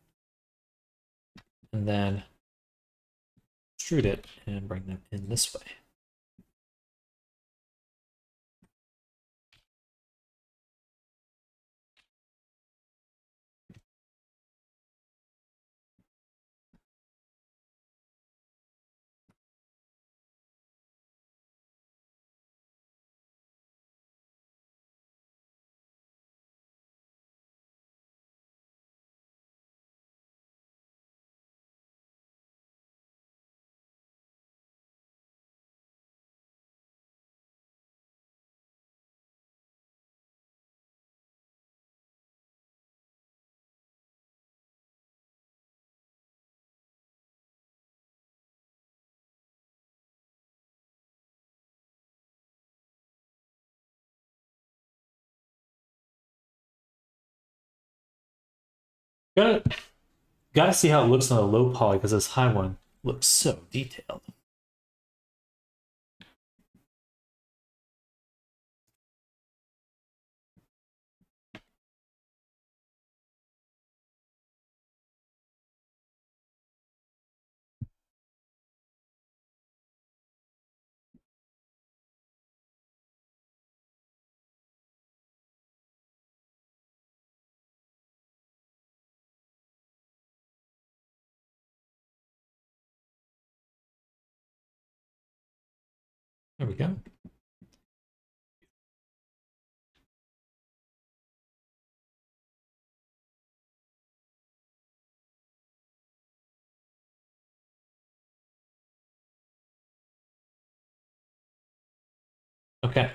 S1: and then extrude it and bring them in this way. Gotta see how it looks on a low poly because this high one looks so detailed. There we go. Okay.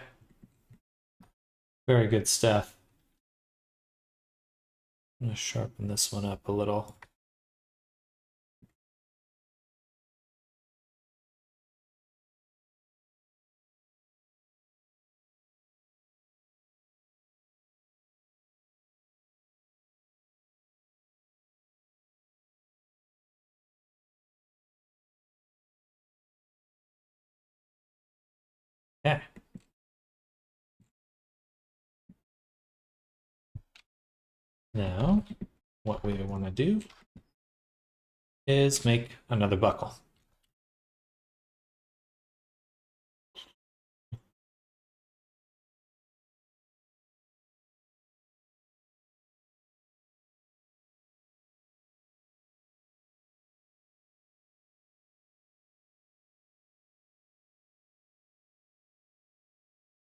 S1: Very good stuff. I'm going to sharpen this one up a little. Now, what we want to do is make another buckle.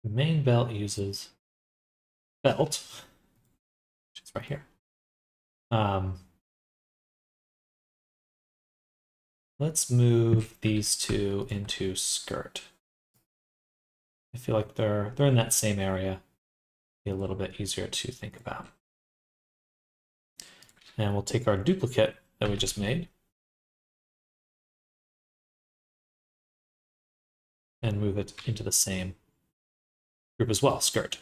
S1: The main belt uses belt, which is right here. Let's move these two into skirt. I feel like they're in that same area. Be a little bit easier to think about. And we'll take our duplicate that we just made and move it into the same group as well, skirt.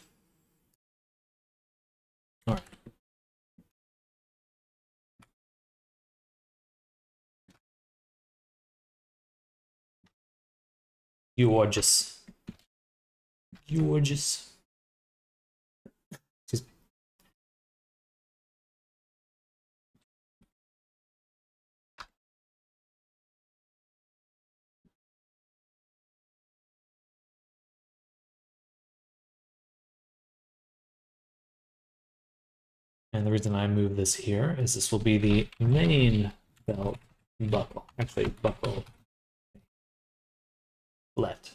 S1: All right. Gorgeous. Gorgeous. Excuse me. And the reason I move this here is this will be the main belt buckle. Actually, buckle. Blet.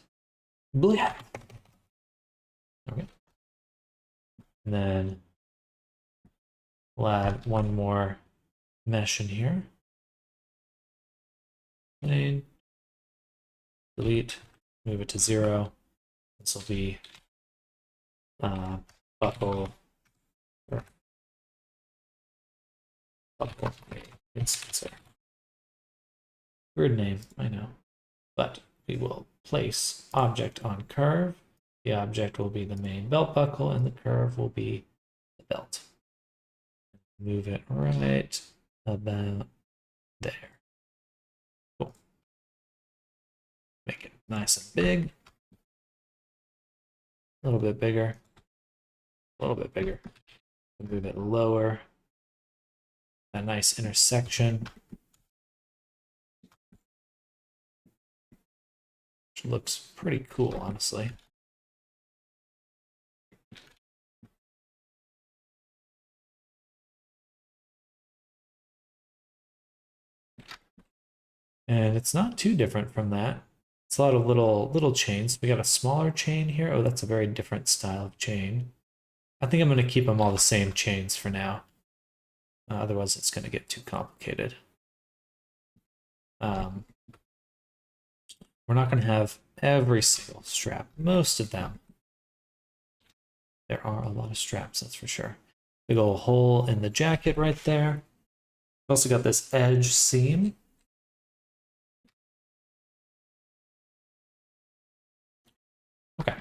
S1: Okay. And then we'll add one more mesh in here. Plain. Delete. Move it to 0. This will be buckle. Buckle instancer. Weird name, I know. But we will place object on curve. The object will be the main belt buckle, and the curve will be the belt. Move it right about there. Cool. Make it nice and big. A little bit bigger. A little bit bigger. Move it lower. A nice intersection. Which looks pretty cool, honestly. And it's not too different from that. It's a lot of little chains. We got a smaller chain here. Oh, that's a very different style of chain. I think I'm going to keep them all the same chains for now. Otherwise, it's going to get too complicated. We're not going to have every single strap. Most of them. There are a lot of straps, that's for sure. Big old hole in the jacket right there. We've also got this edge seam. Okay.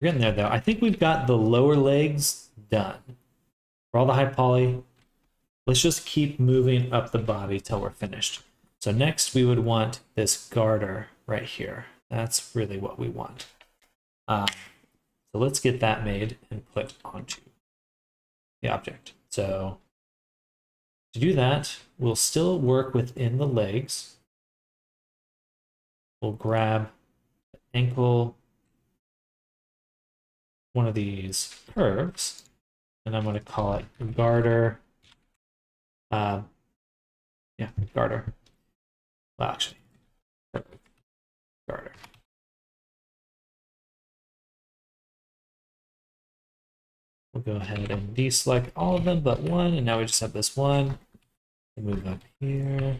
S1: We're getting there, though. I think we've got the lower legs done. For all the high poly, let's just keep moving up the body till we're finished. So next we would want this garter right here. That's really what we want. So let's get that made and put onto the object. So to do that, we'll still work within the legs. We'll grab the ankle, one of these curves, and I'm going to call it garter. Yeah, garter. Well, actually, garter. We'll go ahead and deselect all of them but one, and now we just have this one. We'll move up here.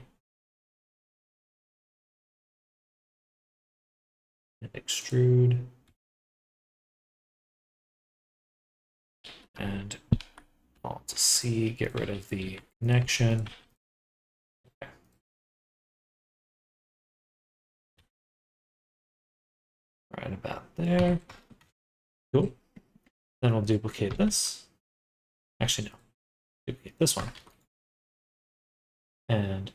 S1: And extrude. And Alt C, get rid of the connection. Okay. Right about there. Cool. Then we'll duplicate this. Actually, no. Duplicate this one. And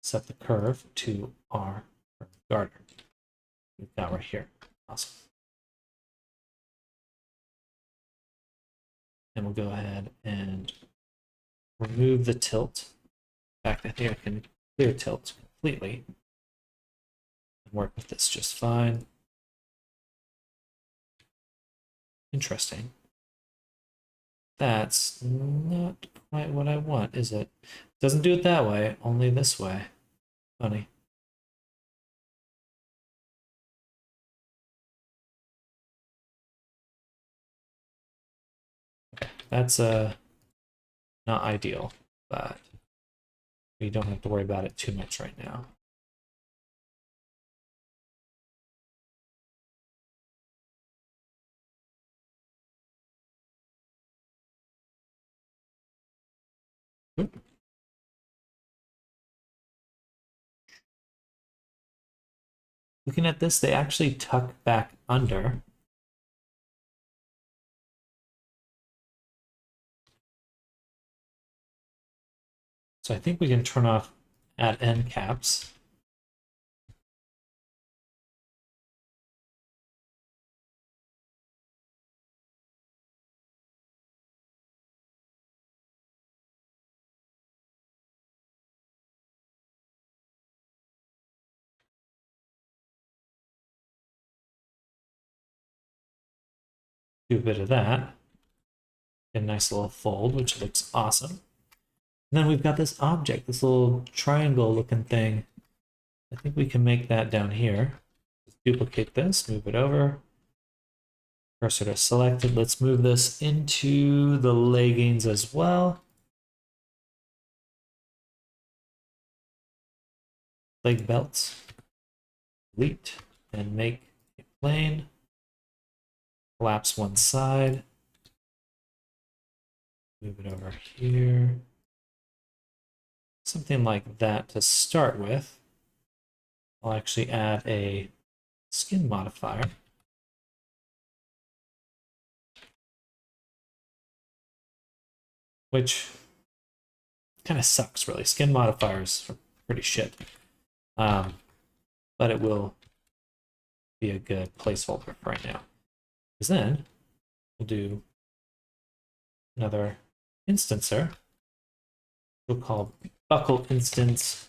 S1: set the curve to our garter. We've got right here. Awesome. And we'll go ahead and remove the tilt. In fact, I think I can clear tilt completely and work with this just fine. Interesting. That's not quite what I want, is it? Doesn't do it that way, only this way. Funny. Okay, that's not ideal, but we don't have to worry about it too much right now. Oop. Looking at this, they actually tuck back under. So I think we can turn off add end caps. Do a bit of that. Get a nice little fold, which looks awesome. And then we've got this object, this little triangle looking thing. I think we can make that down here. Just duplicate this, move it over. Cursor to selected. Let's move this into the leggings as well. Leg belts. Delete and make a plane. Collapse one side. Move it over here. Something like that to start with. I'll actually add a skin modifier. Which kind of sucks, really. Skin modifiers are pretty shit. But it will be a good placeholder for right now. Because then we'll do another instancer. We'll call buckle instance.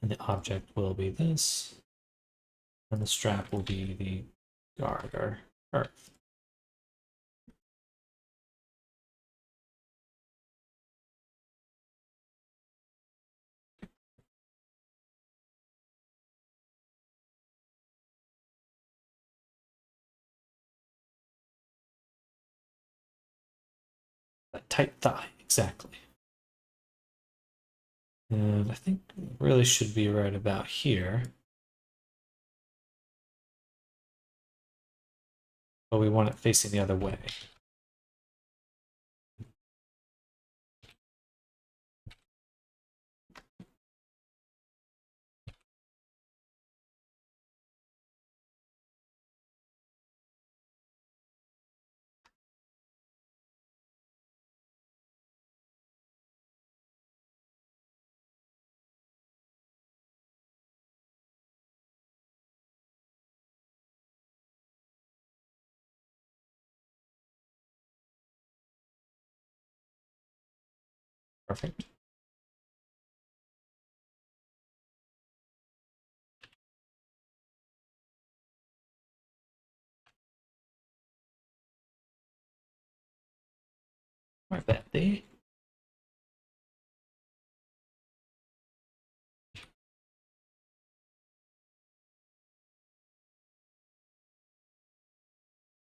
S1: And the object will be this. And the strap will be the garter curve. That tight thigh, exactly. And I think it really should be right about here. But we want it facing the other way. Perfect. Right back there.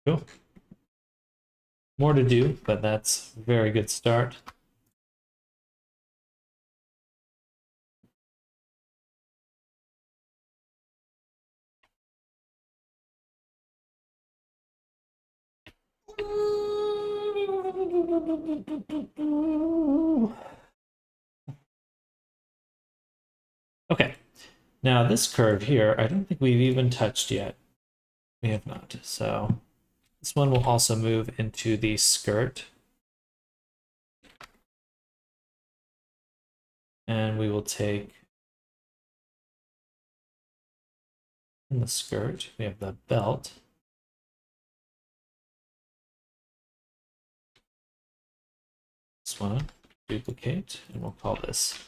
S1: Cool. More to do, but that's a very good start. Okay, now this curve here, I don't think we've even touched yet. We have not, so this one will also move into the skirt. And we will take in the skirt, we have the belt. one, duplicate, and we'll call this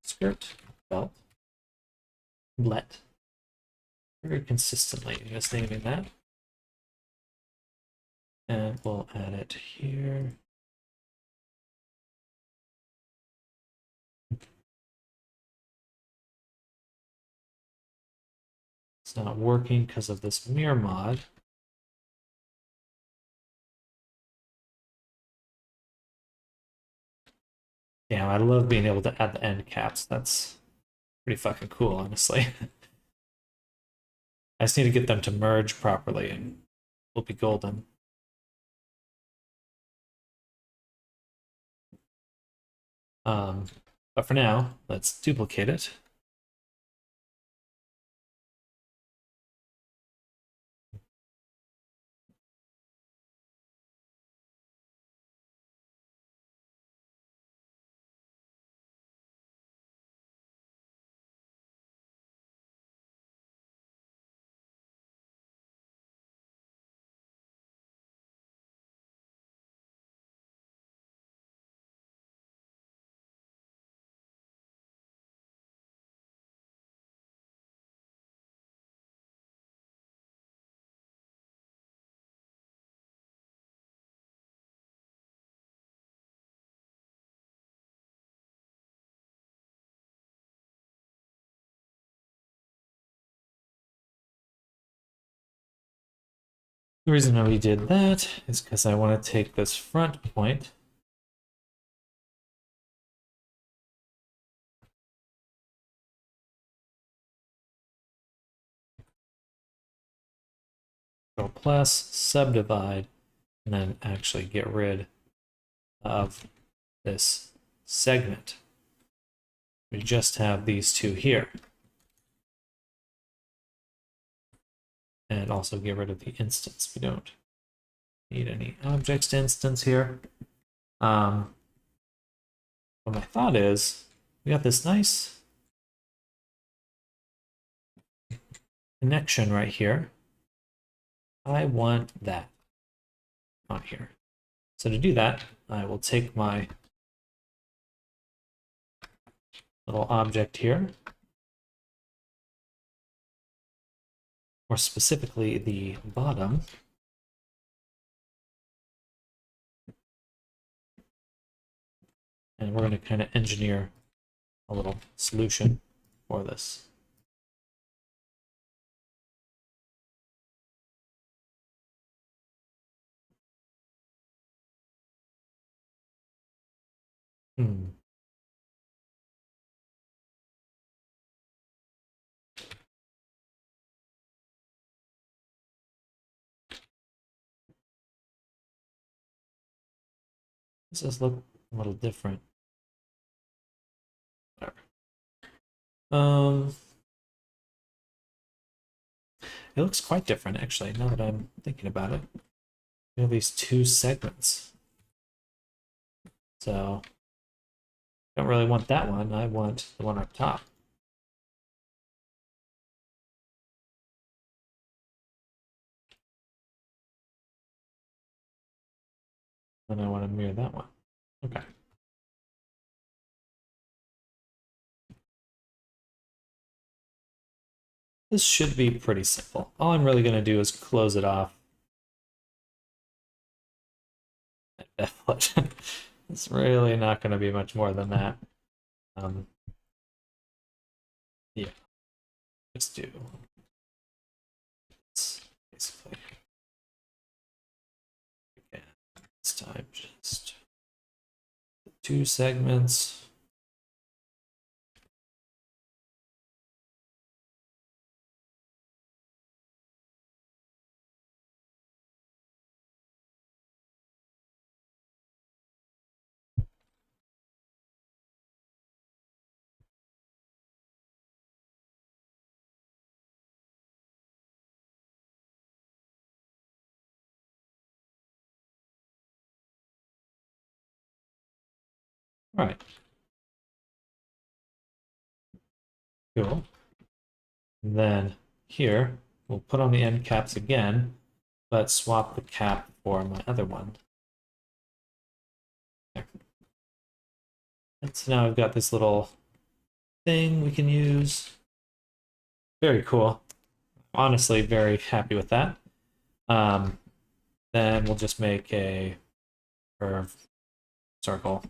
S1: skirt belt let. Very consistently, just naming that. And we'll add it here. It's not working because of this mirror mod. Damn, I love being able to add the end caps. That's pretty fucking cool, honestly. I just need to get them to merge properly and we'll be golden. But for now, let's duplicate it. The reason why we did that is because I want to take this front point Control plus, subdivide, and then actually get rid of this segment. We just have these two here. And also get rid of the instance. We don't need any objects to instance here. But my thought is, we got this nice connection right here. I want that on here. So to do that, I will take my little object here, or specifically the bottom, and we're going to kind of engineer a little solution for this. This does look a little different. Whatever. It looks quite different, actually, now that I'm thinking about it. We have these two segments. So, I don't really want that one. I want the one up top. And I want to mirror that one. Okay. This should be pretty simple. All I'm really going to do is close it off. It's really not going to be much more than that. Yeah, just do this basically. Again, this time just two segments. All right. Cool. And then here, we'll put on the end caps again, but swap the cap for my other one. There. And so now I've got this little thing we can use. Very cool. Honestly, very happy with that. Then we'll just make a curve circle.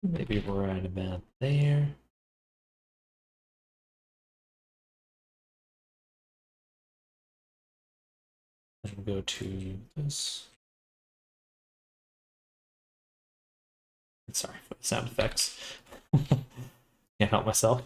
S1: Maybe right about there. And go to this. Sorry for the sound effects. Can't help myself.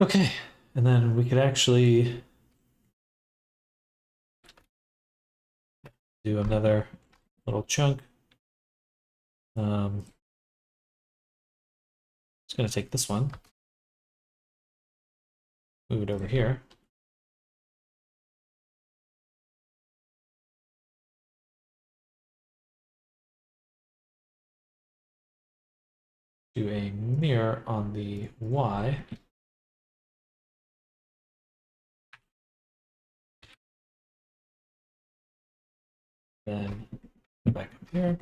S1: Okay, and then we could actually do another little chunk. Just gonna take this one, move it over here. Do a mirror on the Y. Then go back up here.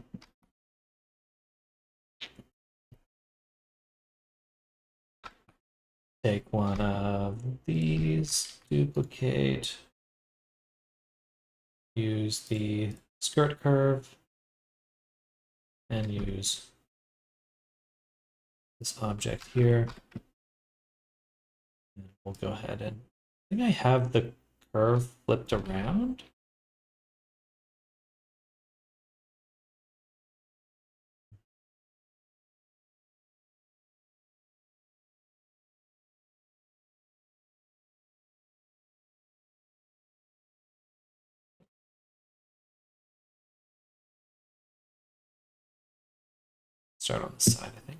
S1: Take one of these, duplicate, use the skirt curve, and use this object here. And we'll go ahead and I think I have the curve flipped around. Start on this side, I think.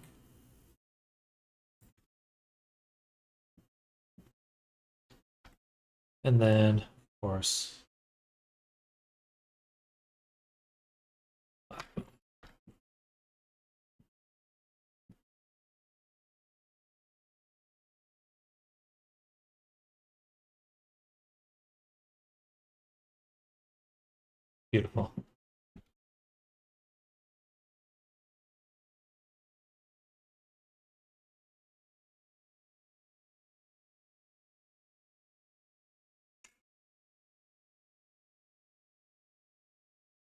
S1: And then, of course, beautiful.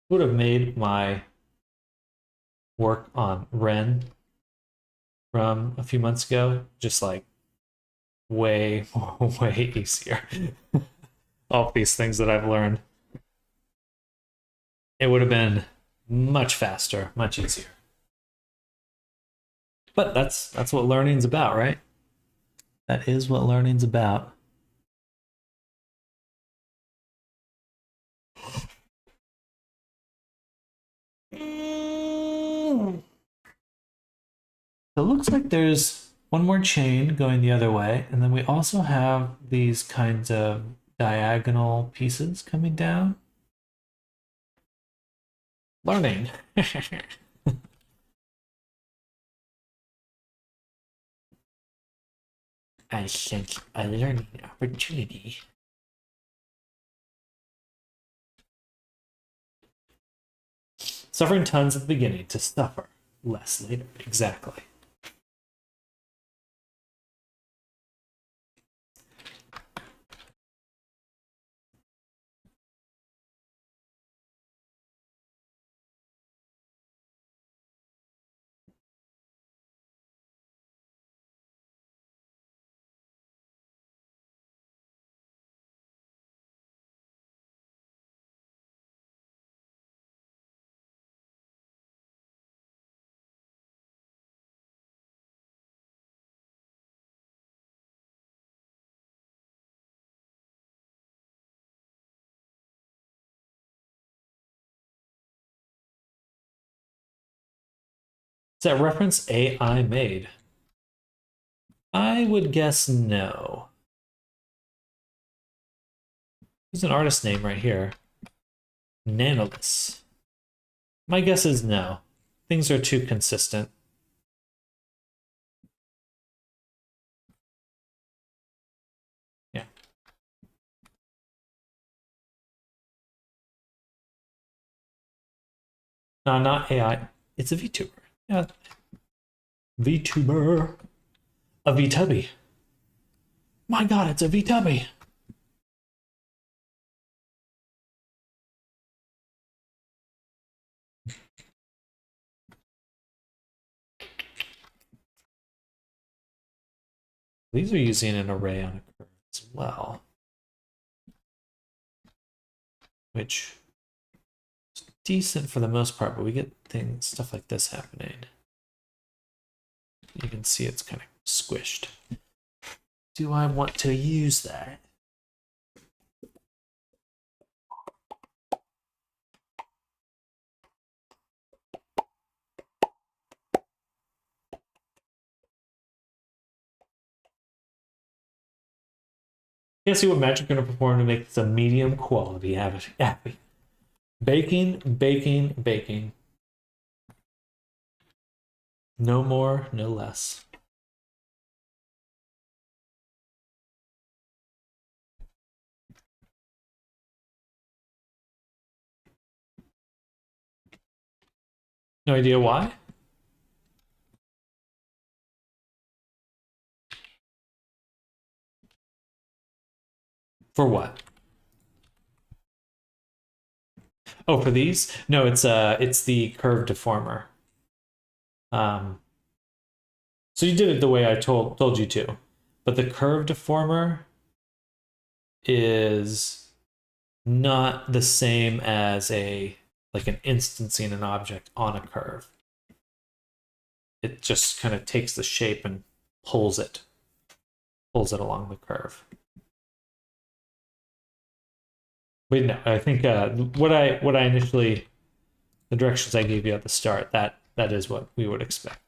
S1: Would have made my work on Ren from a few months ago just like way, way easier. All these things that I've learned. It would have been much faster, much easier. But that's what learning's about, right? That is what learning's about. So it looks like there's one more chain going the other way, and then we also have these kinds of diagonal pieces coming down. Learning. I sense a learning opportunity. Suffering tons at the beginning to suffer less later. Exactly. Is that reference AI made? I would guess no. There's an artist name right here. Nanolus. My guess is no. Things are too consistent. Yeah. No, not AI. It's a VTuber. Yeah. VTuber. A VTubby. My god, it's a VTubby. These are using an array on a curve as well. Which is decent for the most part, but we get stuff like this happening. You can see it's kind of squished. Do I want to use that? Can't see what magic you're going to perform to make this a medium quality habit. Baking, baking, baking. No more, no less. No idea why? For what? Oh, for these? No, it's the curve deformer. So you did it the way I told you to, but the curve deformer is not the same as like an instancing an object on a curve. It just kind of takes the shape and pulls it along the curve. Wait, no, I think what I initially, the directions I gave you at the start, that is what we would expect.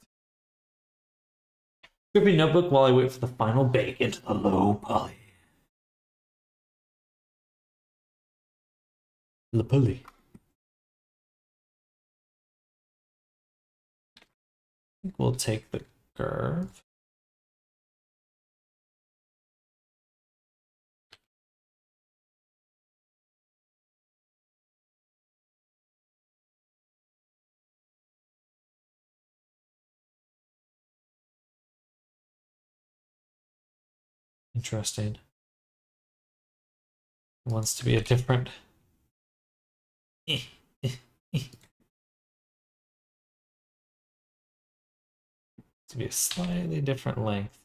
S1: Scribbly notebook while I wait for the final bake into the low poly. The poly. I think we'll take the curve. Interesting. It wants to be a different. To be a slightly different length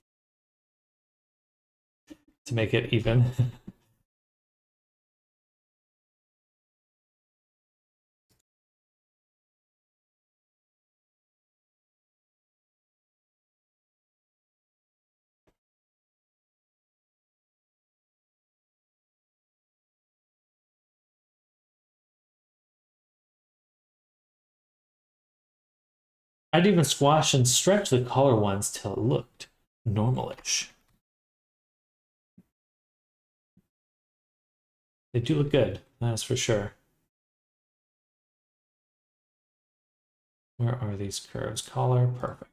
S1: to make it even. I'd even squash and stretch the color ones till it looked normalish. They do look good, that's for sure. Where are these curves? Color, perfect.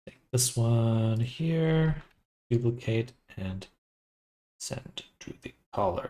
S1: Take this one here. duplicate and send to the caller.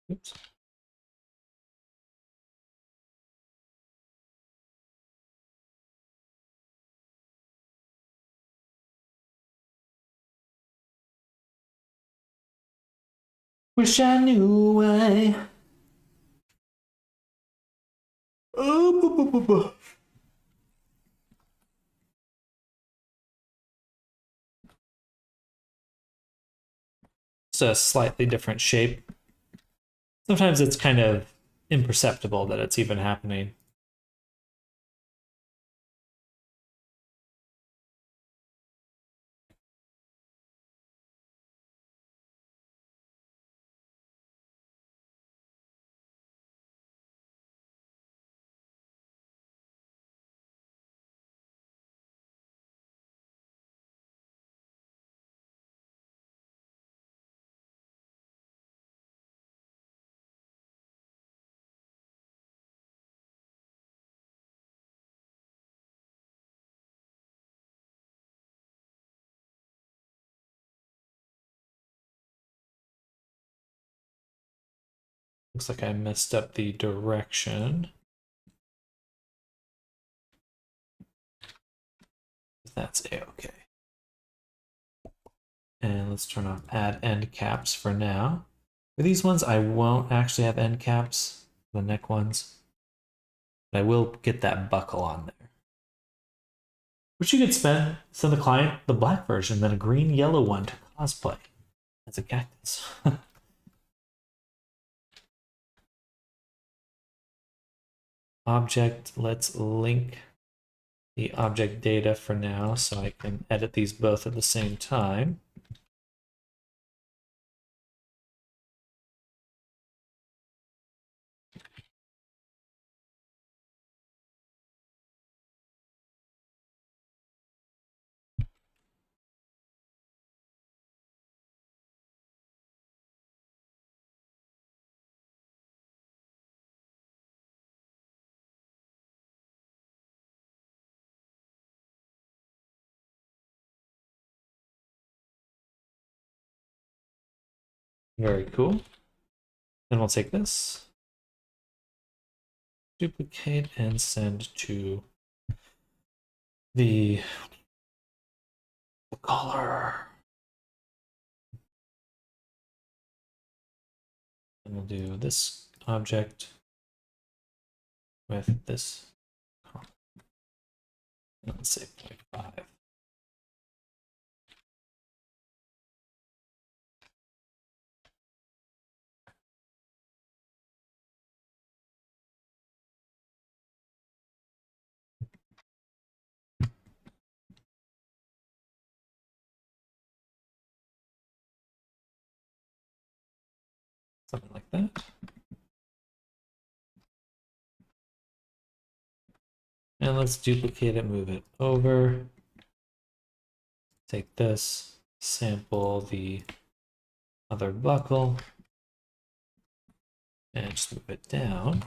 S1: Oops. Wish I knew why. Oh, it's a slightly different shape. Sometimes it's kind of imperceptible that it's even happening. Looks like I messed up the direction. That's a-okay. And let's turn off add end caps for now. For these ones, I won't actually have end caps, the neck ones. But I will get that buckle on there. Which you could send the client the black version, then a green yellow one to cosplay as a cactus. Object, let's link the object data for now so I can edit these both at the same time. Very cool. Then we'll take this, duplicate, and send to the caller. And we'll do this object with this. Let's say 0.5. Something like that. And let's duplicate it, move it over. Take this, sample the other buckle, and just move it down.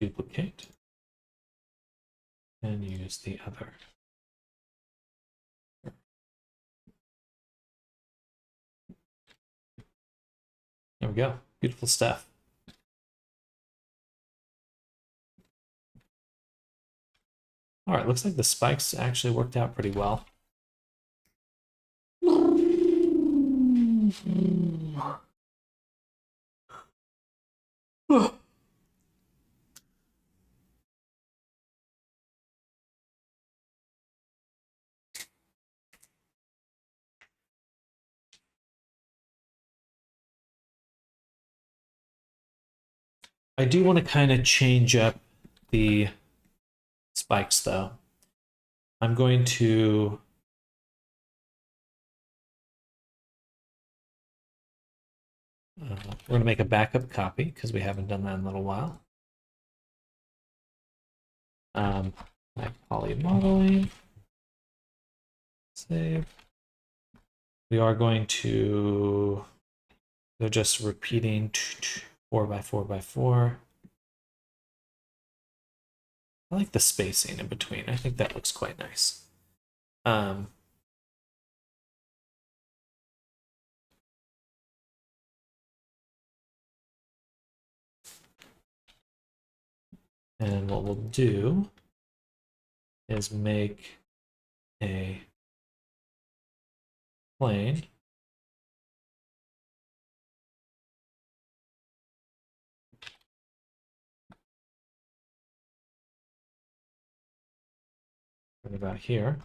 S1: Duplicate, and use the other. There we go. Beautiful stuff. All right, looks like the spikes actually worked out pretty well. I do want to kind of change up the spikes though. I'm going to we're going to make a backup copy because we haven't done that in a little while. Like poly modeling, save. We are going to, they're just repeating 4 by 4 by 4. I like the spacing in between. I think that looks quite nice. And what we'll do is make a plane. Right about here.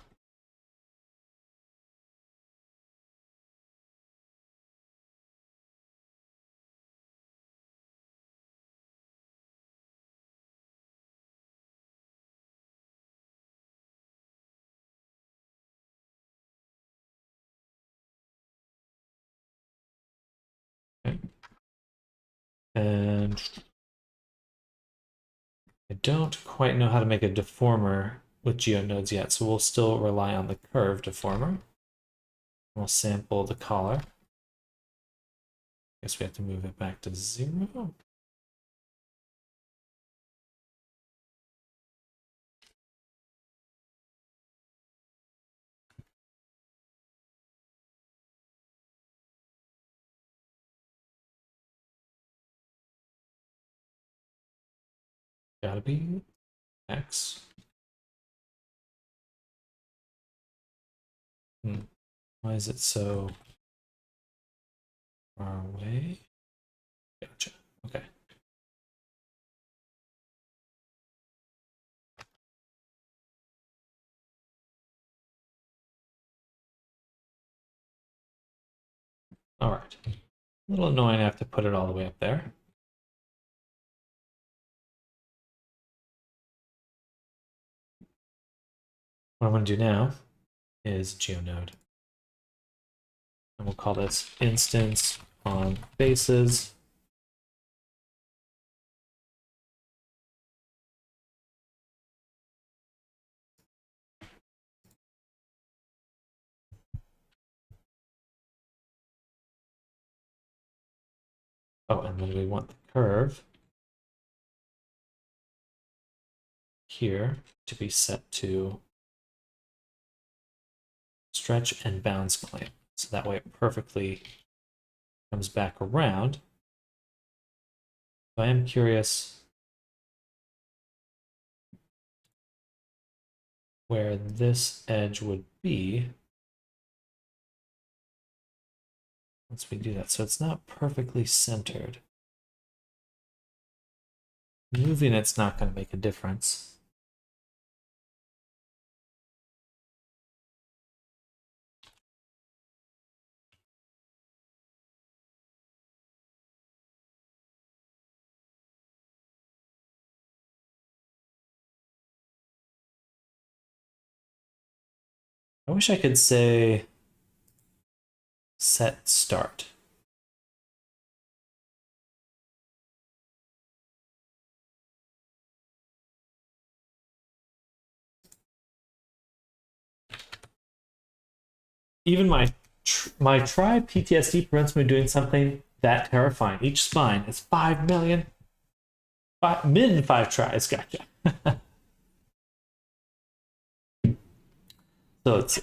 S1: Okay. And I don't quite know how to make a deformer with geonodes yet, so we'll still rely on the curve deformer. We'll sample the collar. Guess we have to move it back to 0. Gotta be X. Why is it so far away? Gotcha. Okay. All right. A little annoying I have to put it all the way up there. What I'm going to do now is geonode. And we'll call this instance on faces. Oh, and then we want the curve here to be set to stretch and bounds claim. So that way it perfectly comes back around. I am curious where this edge would be once we do that. So it's not perfectly centered. Moving it's not going to make a difference. I wish I could say set start. Even my try PTSD prevents me doing something that terrifying. Each spine is 5 million. Min 5 tries, gotcha. So let's see.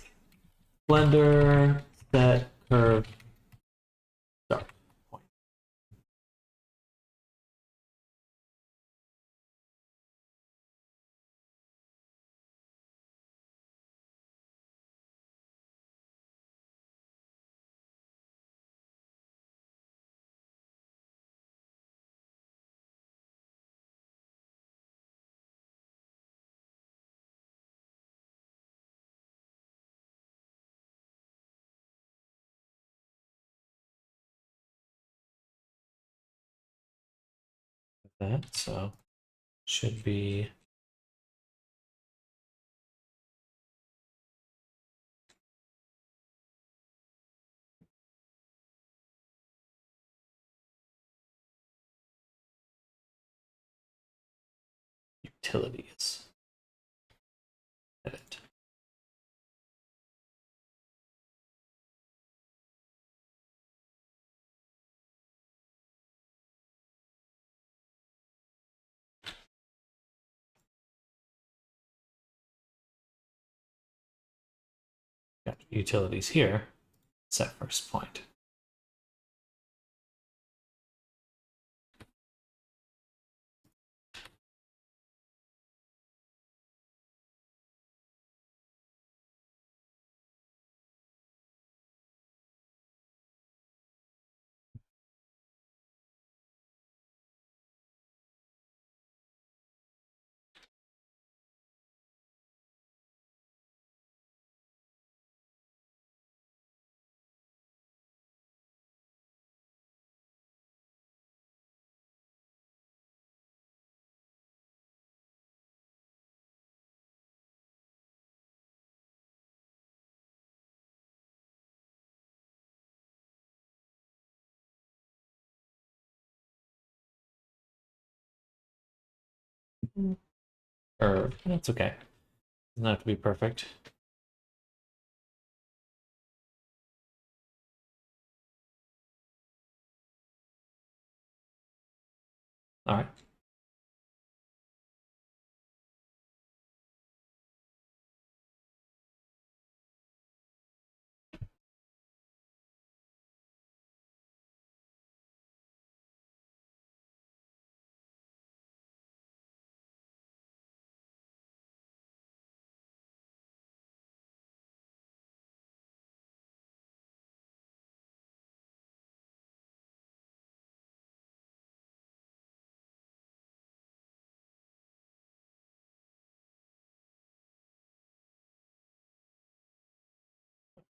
S1: Blender, set, curve, start point. that, so should be utilities. Edit. Got utilities here. Set first point. Or that's okay. Doesn't have to be perfect. All right.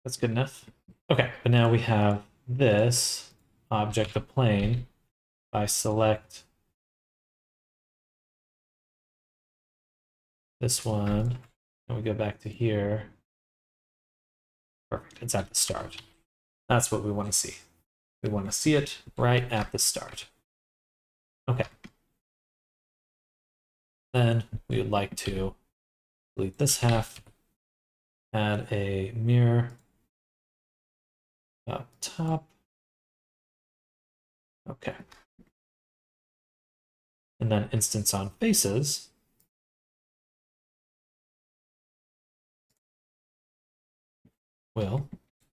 S1: That's good enough. Okay, but now we have this object, the plane. I select this one, and we go back to here. Perfect, it's at the start. That's what we want to see. We want to see it right at the start. Okay. Then we would like to delete this half, add a mirror up top. Okay. And then instance on faces. Will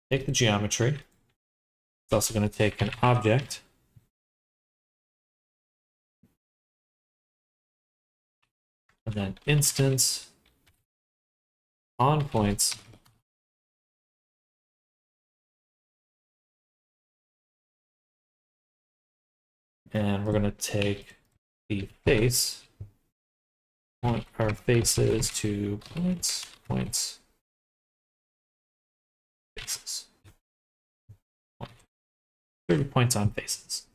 S1: take the geometry. It's also going to take an object. And then instance on points. And we're going to take the face, point our faces to points, points, faces. 30 points on faces.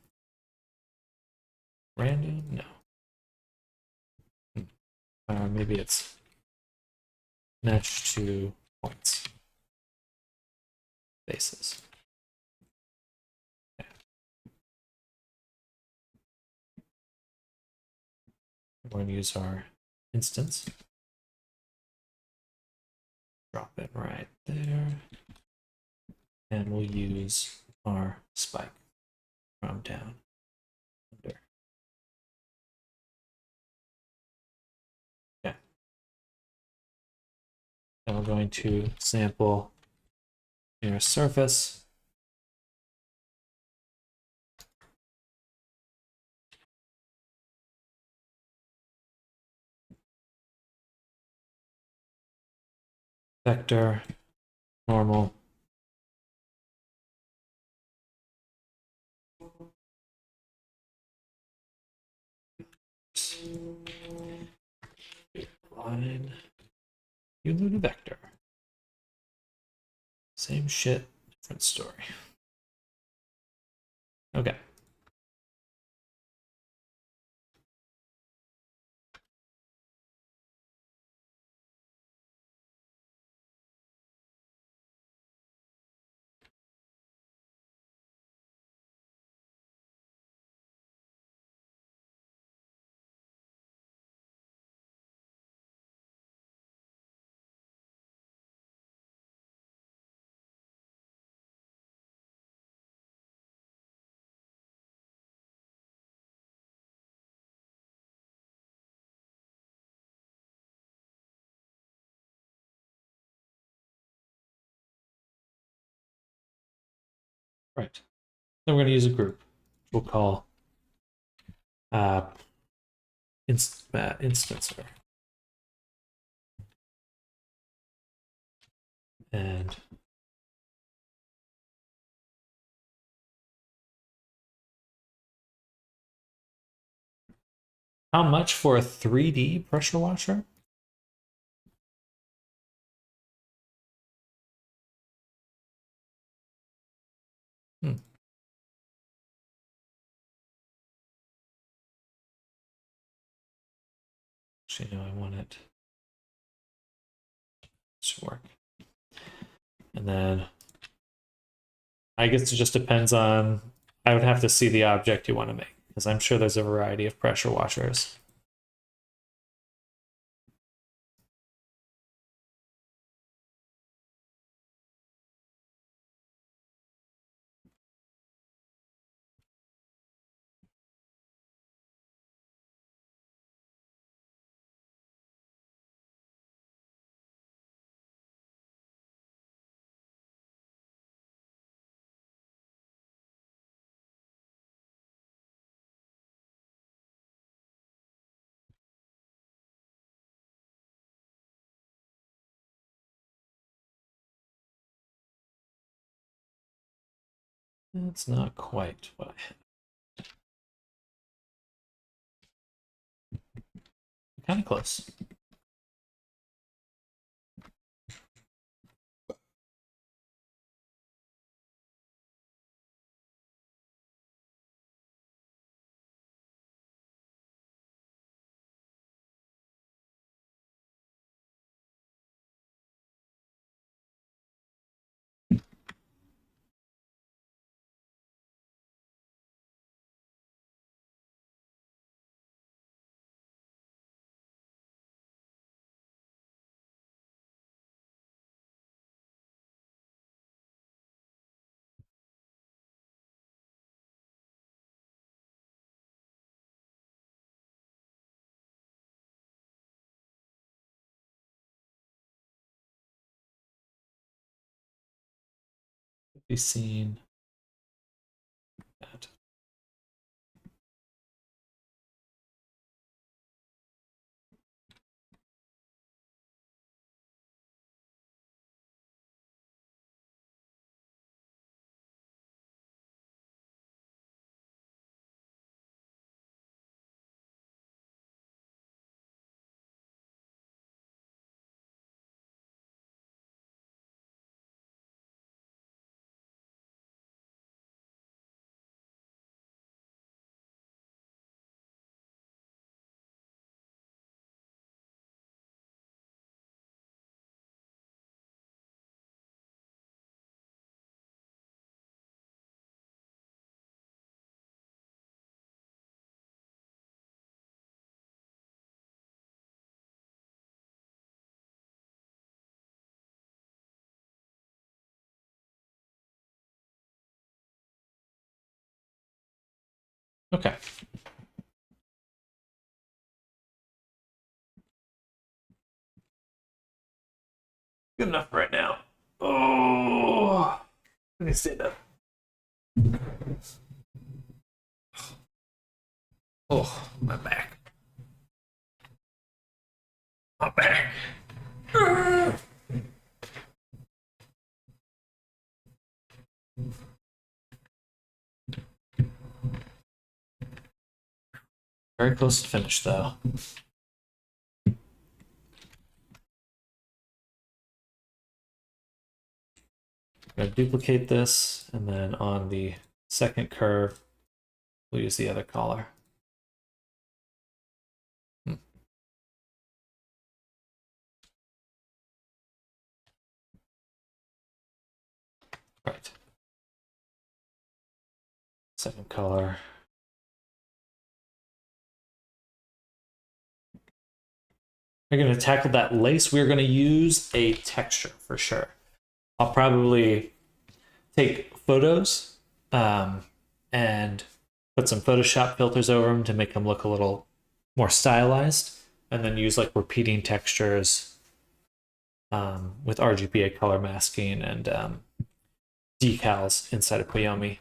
S1: Random? No. Maybe it's match to points, faces. Okay. We're going to use our instance. Drop it right there. And we'll use our spike from down under. Okay. Now we're going to sample near surface. Vector, normal. Line. You load a vector. Same shit, different story. Okay. Right. Then we're going to use a group. We'll call instancer. And how much for a 3D pressure washer? Actually, no, I want it to work. And then I guess it just depends on, I would have to see the object you want to make, because I'm sure there's a variety of pressure washers. That's not quite what I had. Kind of close. Be seen that. Okay. Good enough right now. Oh, let me stand up. Oh, my back. My back. Very close to finish, though. I'm going to duplicate this, and then on the second curve, we'll use the other color. Right. Second color. We're going to tackle that lace. We're going to use a texture for sure. I'll probably take photos and put some Photoshop filters over them to make them look a little more stylized, and then use like repeating textures with RGBA color masking and decals inside of Poyomi.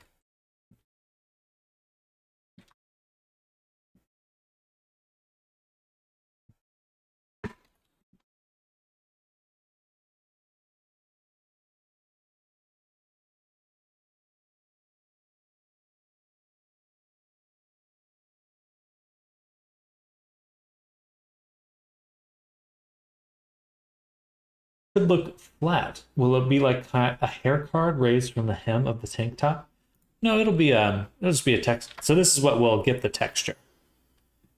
S1: Could look flat. Will it be like a hair card raised from the hem of the tank top? No, it'll just be a text. So this is what will get the texture.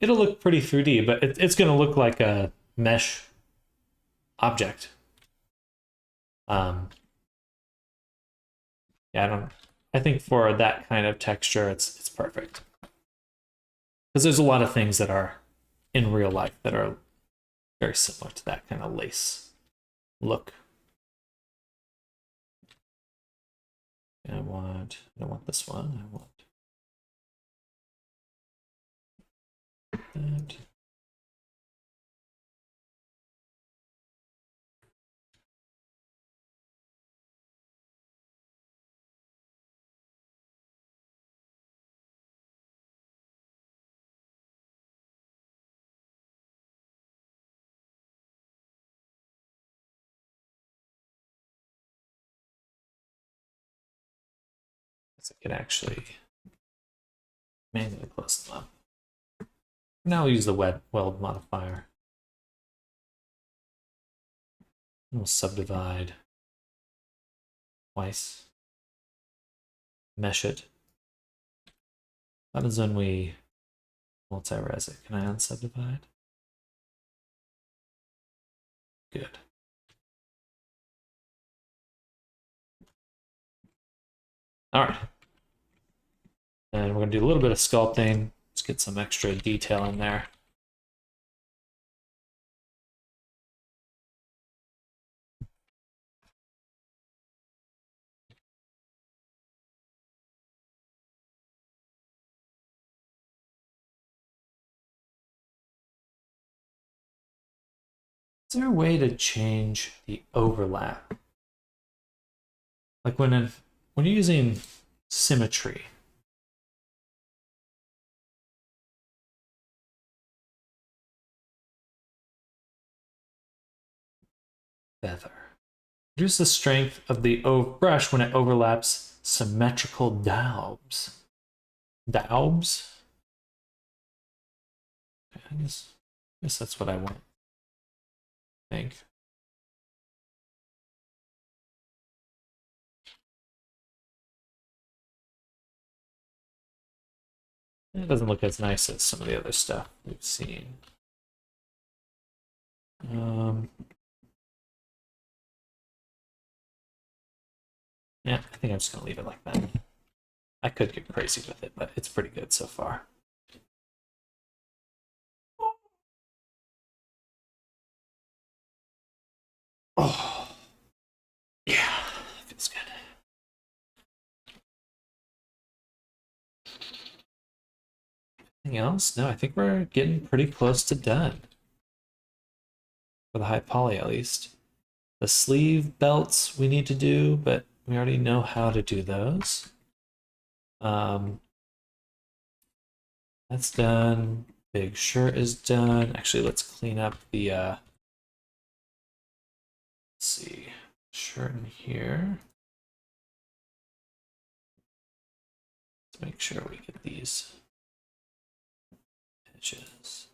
S1: It'll look pretty 3D, but it's going to look like a mesh object. Yeah, I think for that kind of texture, it's perfect. Because there's a lot of things that are in real life that are very similar to that kind of lace look. I don't want this one. I want that. So I can actually manually close them up. Now I'll use the weld modifier. And we'll subdivide twice. Mesh it. What happens when we multi-res it? Can I unsubdivide? Good. All right. And we're going to do a little bit of sculpting. Let's get some extra detail in there. Is there a way to change the overlap? Like when you're using symmetry, feather. Reduce the strength of the brush when it overlaps symmetrical daubs. Daubs? I guess that's what I want. I think. It doesn't look as nice as some of the other stuff we've seen. Yeah, I think I'm just gonna leave it like that. I could get crazy with it, but it's pretty good so far. Oh, yeah, feels good. Anything else? No, I think we're getting pretty close to done. For the high poly, at least. The sleeve belts we need to do, but we already know how to do those. That's done. Big shirt is done. Actually, let's clean up the, let's see, shirt in here. Let's make sure we get these edges.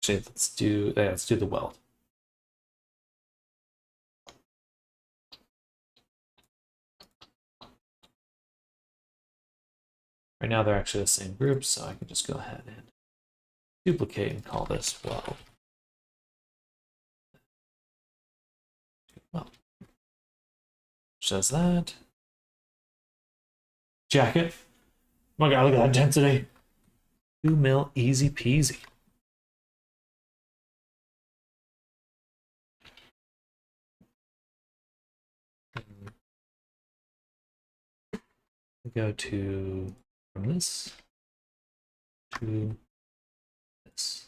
S1: Actually, let's do the weld. Right now they're actually the same group, so I can just go ahead and duplicate and call this weld. Well, shows that. Jacket. Oh my god, look at that intensity. 2 mil, easy peasy. We go to from this to this.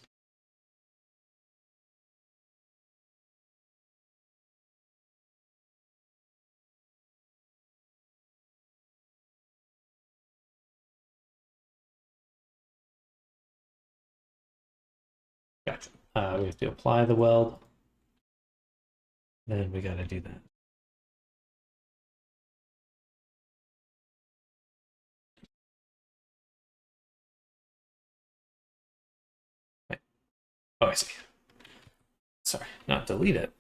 S1: Gotcha. We have to apply the weld. Then we got to do that. Right. Oh, I see. Sorry, not delete it.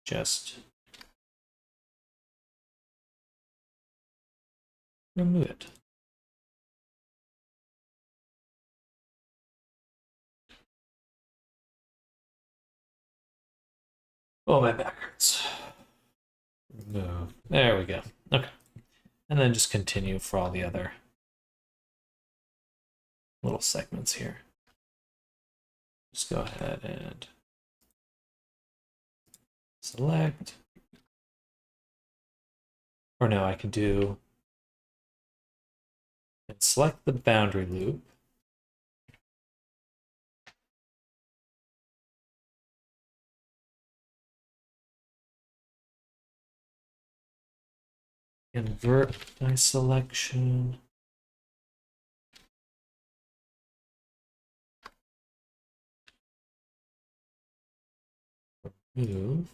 S1: Just remove it. Oh, my back hurts. Remove. There we go. Okay. And then just continue for all the other little segments here. Just go ahead and select. Or no, I can do and select the boundary loop. Invert my selection. Move.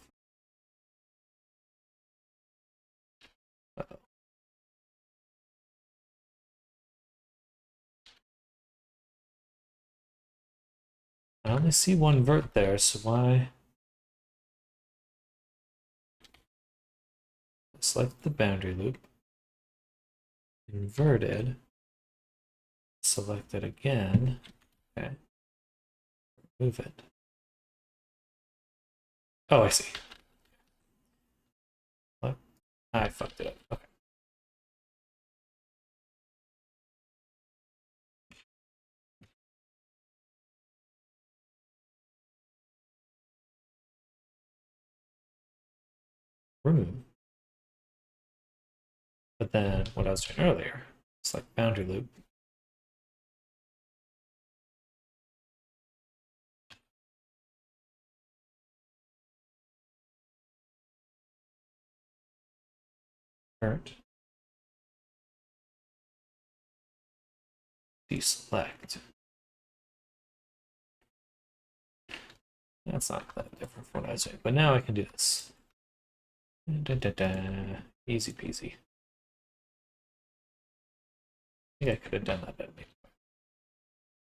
S1: Uh-oh. I only see one vert there, so why? Select the boundary loop. Inverted. Select it again. Okay. Move it. Oh, I see. What? I fucked it up. Okay. Remove. But then what I was doing earlier, select boundary loop. Current. Deselect. That's not that different from what I was doing, but now I can do this. Da, da, da. Easy peasy. I think I could have done that better.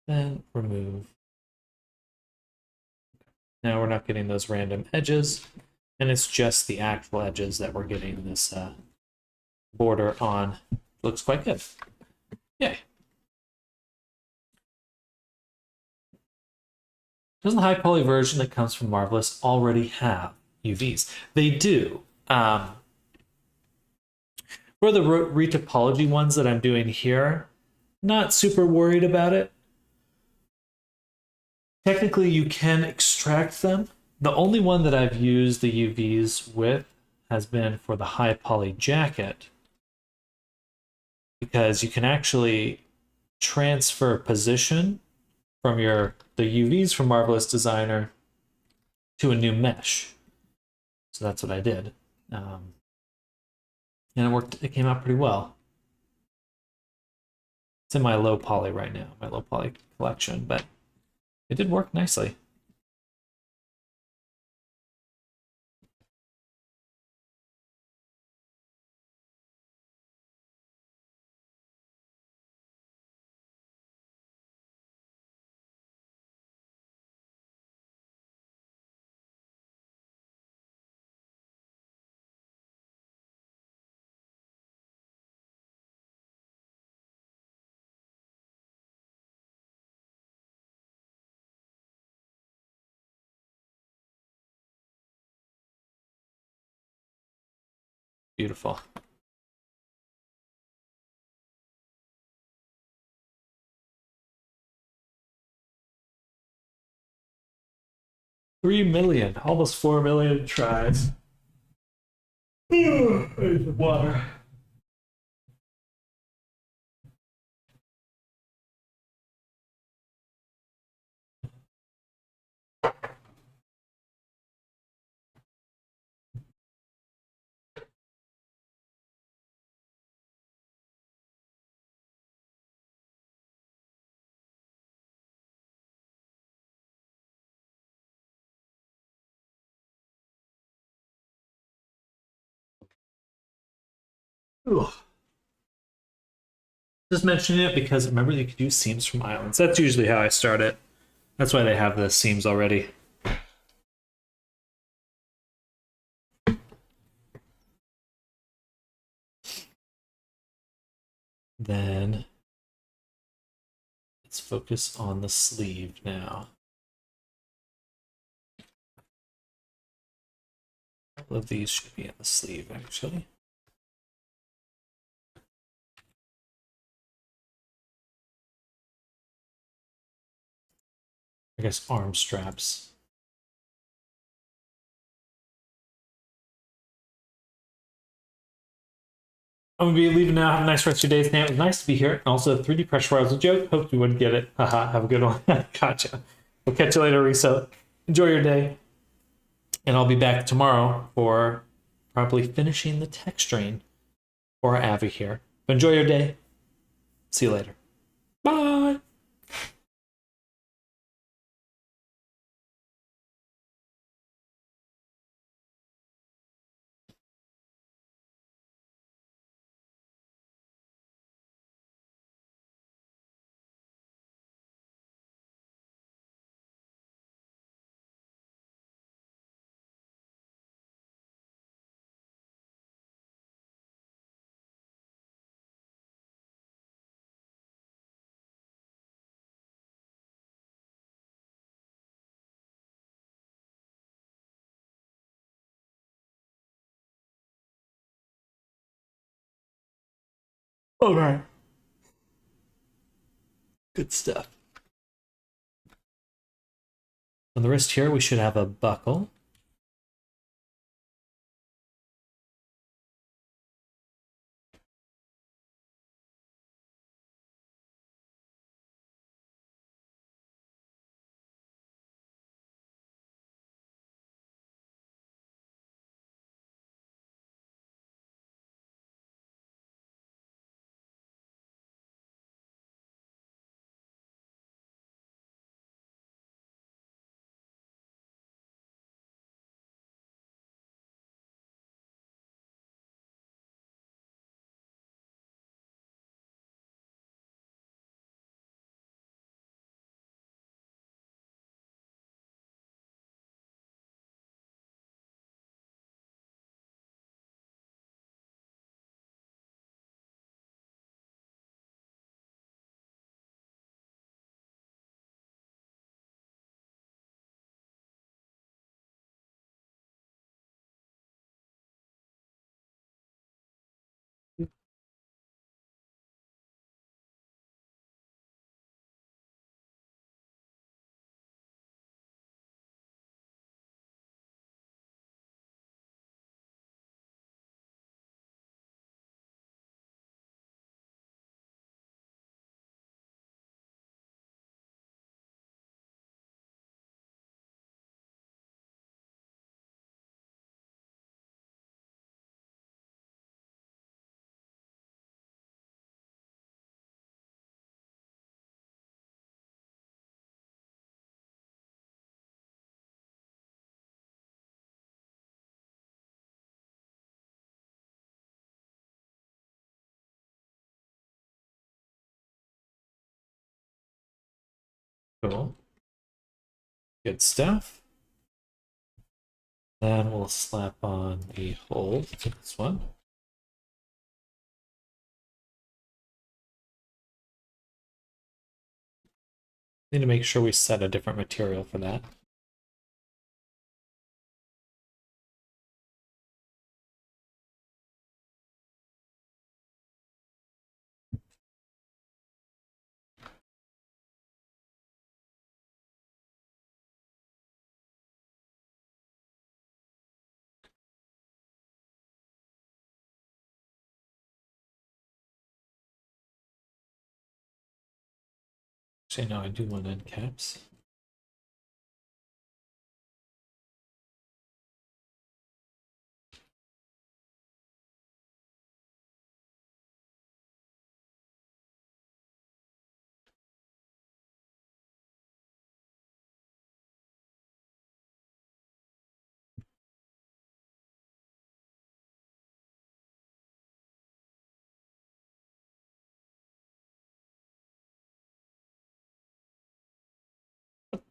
S1: Then remove. Now we're not getting those random edges, and it's just the actual edges that we're getting this border on. Looks quite good. Yay. Doesn't the high poly version that comes from Marvelous already have UVs? They do. For the retopology ones that I'm doing here, not super worried about it. Technically, you can extract them. The only one that I've used the UVs with has been for the high poly jacket, because you can actually transfer position from the UVs from Marvelous Designer to a new mesh. So that's what I did. And it worked, it came out pretty well. It's in my low poly right now, my low poly collection, but it did work nicely. Beautiful. $3 million, almost 4 million tries. Water. Ugh. Just mentioning it because remember you could use seams from islands. That's usually how I start it. That's why they have the seams already. Then let's focus on the sleeve now. All of these should be in the sleeve, actually. I guess arm straps. I'm gonna be leaving now. Have a nice rest of your day, Sam. It was nice to be here. Also, 3D pressure wire was a joke. Hope you wouldn't get it. Haha, have a good one. Gotcha. We'll catch you later, Riso. Enjoy your day. And I'll be back tomorrow for probably finishing the text strain for Avi here. But enjoy your day. See you later. Bye. All right. Good stuff. On the wrist here, we should have a buckle. Cool. Good stuff. Then we'll slap on the hold to this one. Need to make sure we set a different material for that. Actually, no, I do want end caps.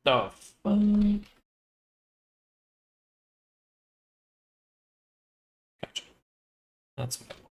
S1: the fuck? Gotcha. That's what I want.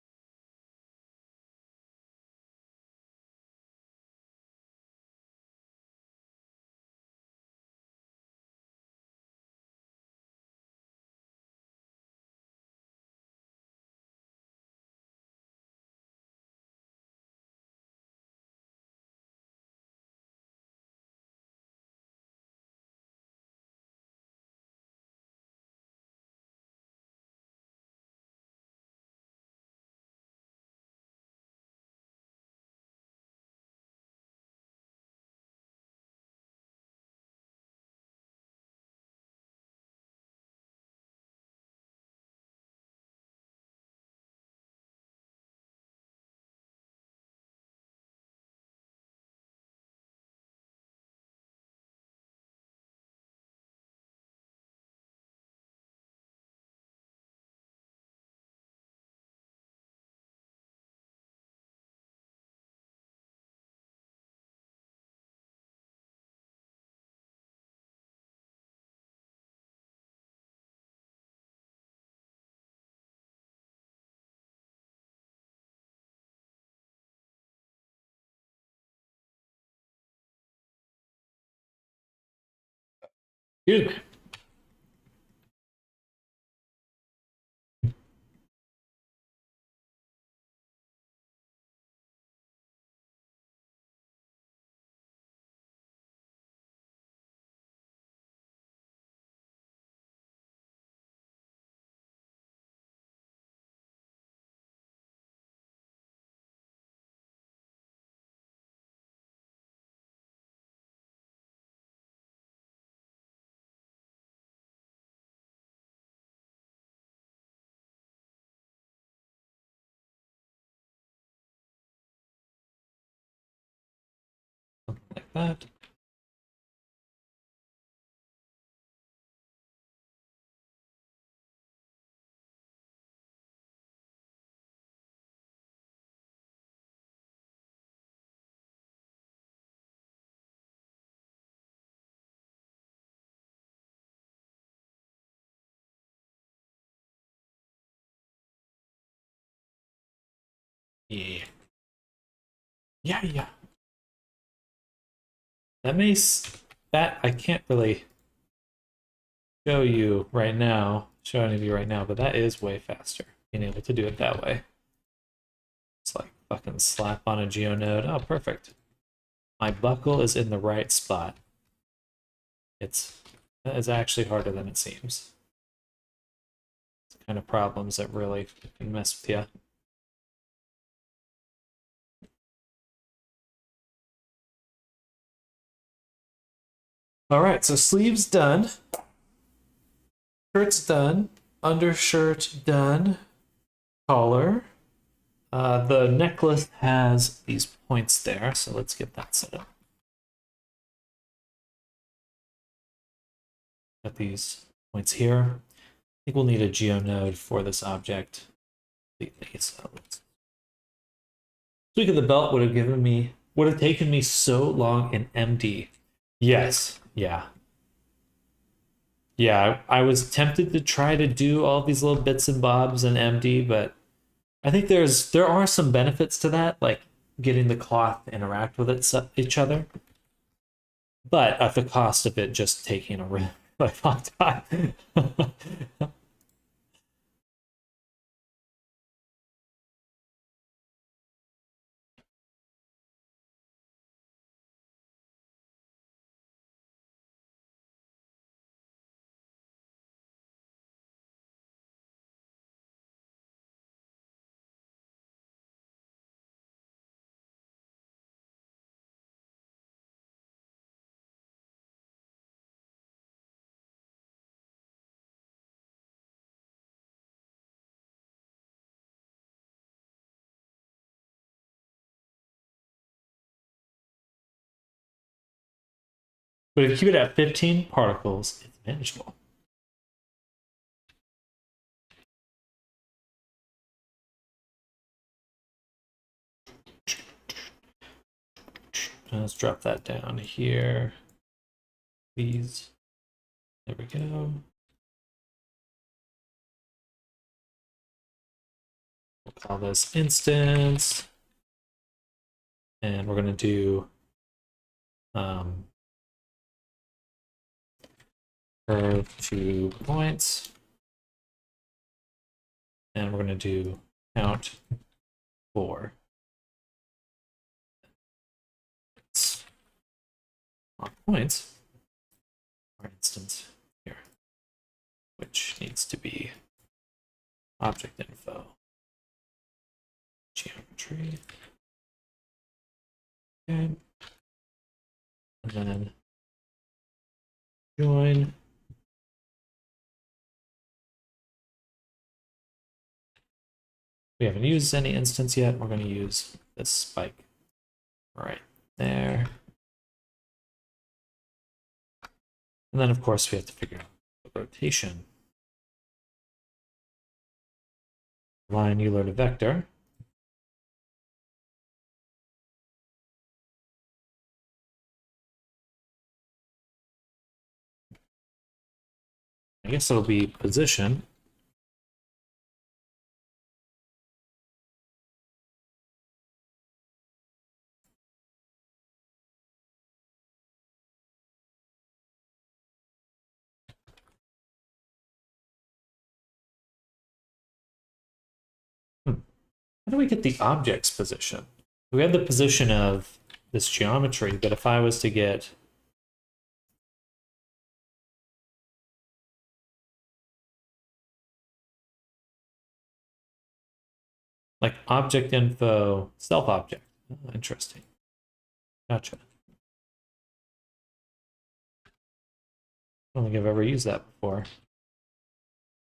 S1: Excuse me. Something like that. Yeah. Yeah. That I can't really show any of you right now, but that is way faster, being able to do it that way. It's like fucking slap on a geonode. Oh, perfect. My buckle is in the right spot. That is actually harder than it seems. It's the kind of problems that really can mess with you. All right, so sleeves done. Shirt's done. Undershirt done. Collar. The necklace has these points there, so let's get that set up. Got these points here. I think we'll need a geonode for this object. So tweak of the belt would have taken me so long in MD. Yes, yeah. Yeah, I was tempted to try to do all these little bits and bobs in MD, but I think there are some benefits to that, like getting the cloth to interact with each other, but at the cost of it just taking a really long time. But if you keep it at 15 particles, it's manageable. Let's drop that down here. Please. There we go. We'll call this instance. And we're going to do curve to points. And we're going to do count 4. On points, our instance here, which needs to be object info, geometry. Okay. And then join. We haven't used any instance yet. We're going to use this spike right there. And then, of course, we have to figure out the rotation. Line Euler to vector. I guess it'll be position. How do we get the object's position? We had the position of this geometry, but if I was to get like object info, self object. Oh, interesting. Gotcha. I don't think I've ever used that before.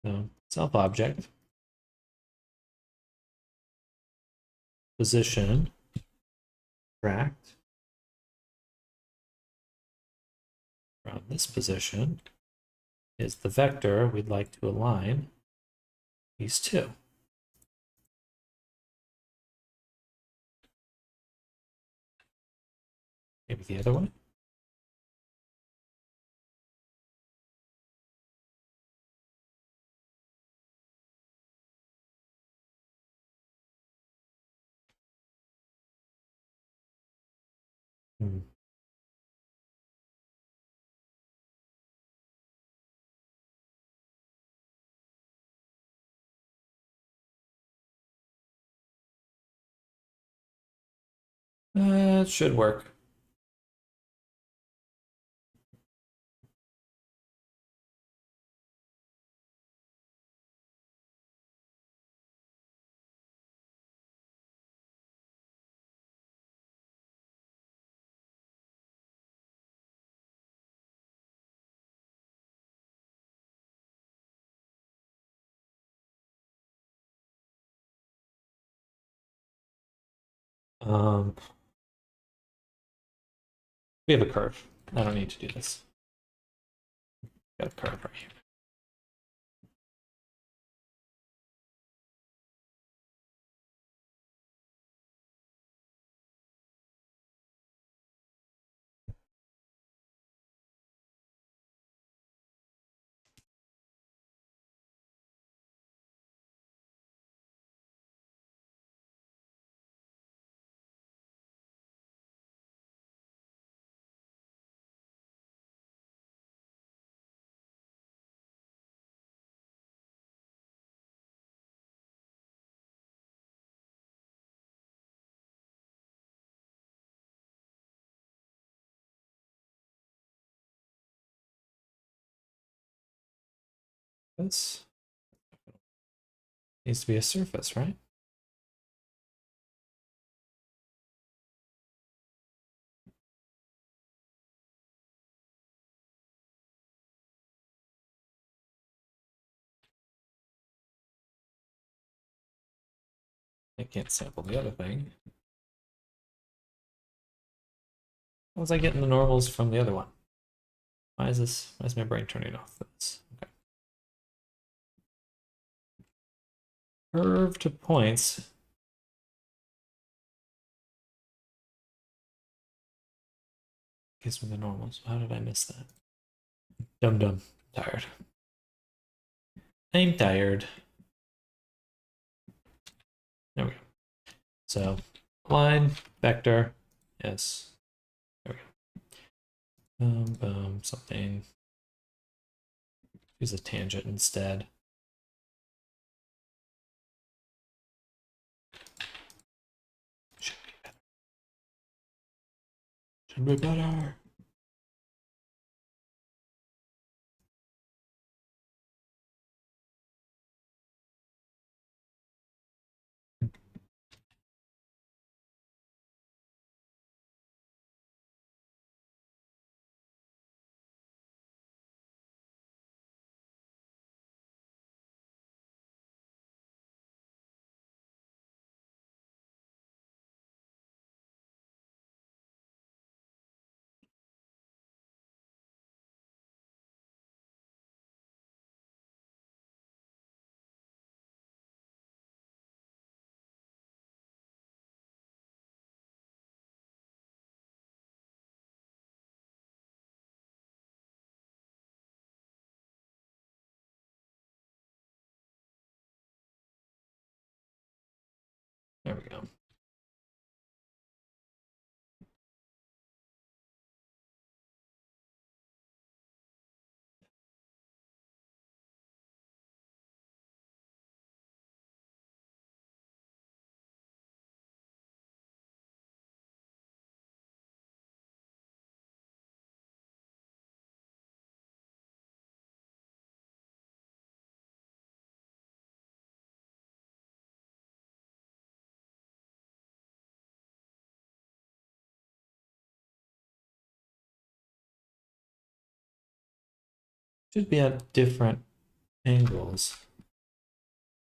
S1: So self object, position, tracked from this position is the vector we'd like to align these two. Maybe the other way. It should work. We have a curve. I don't need to do this. Got a curve right here. This needs to be a surface, right? I can't sample the other thing. How was I getting the normals from the other one? Why is my brain turning off for this? Okay. Curve to points. Gives me the normals. How did I miss that? Dum. Tired. I'm tired. There we go. So line, vector, yes. There we go. Boom, something. Use a tangent instead. Should be better. Should be better. There we go. Should be at different angles.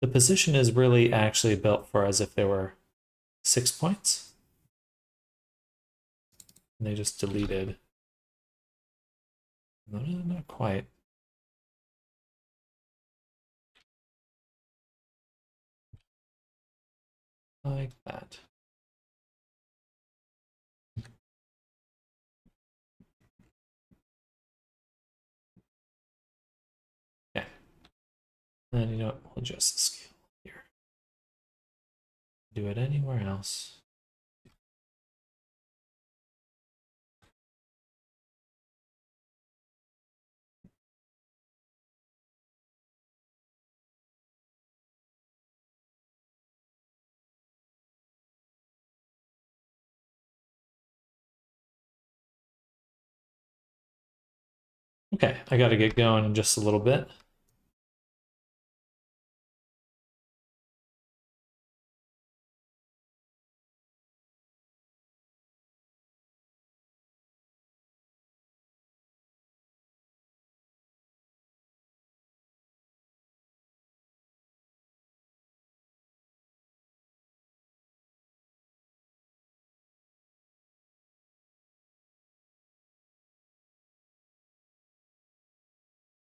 S1: The position is really actually built for as if there were 6 points. And they just deleted. No, not quite. Like that. Yeah. And you know what? We'll adjust the scale here. Do it anywhere else. Okay, I got to get going in just a little bit.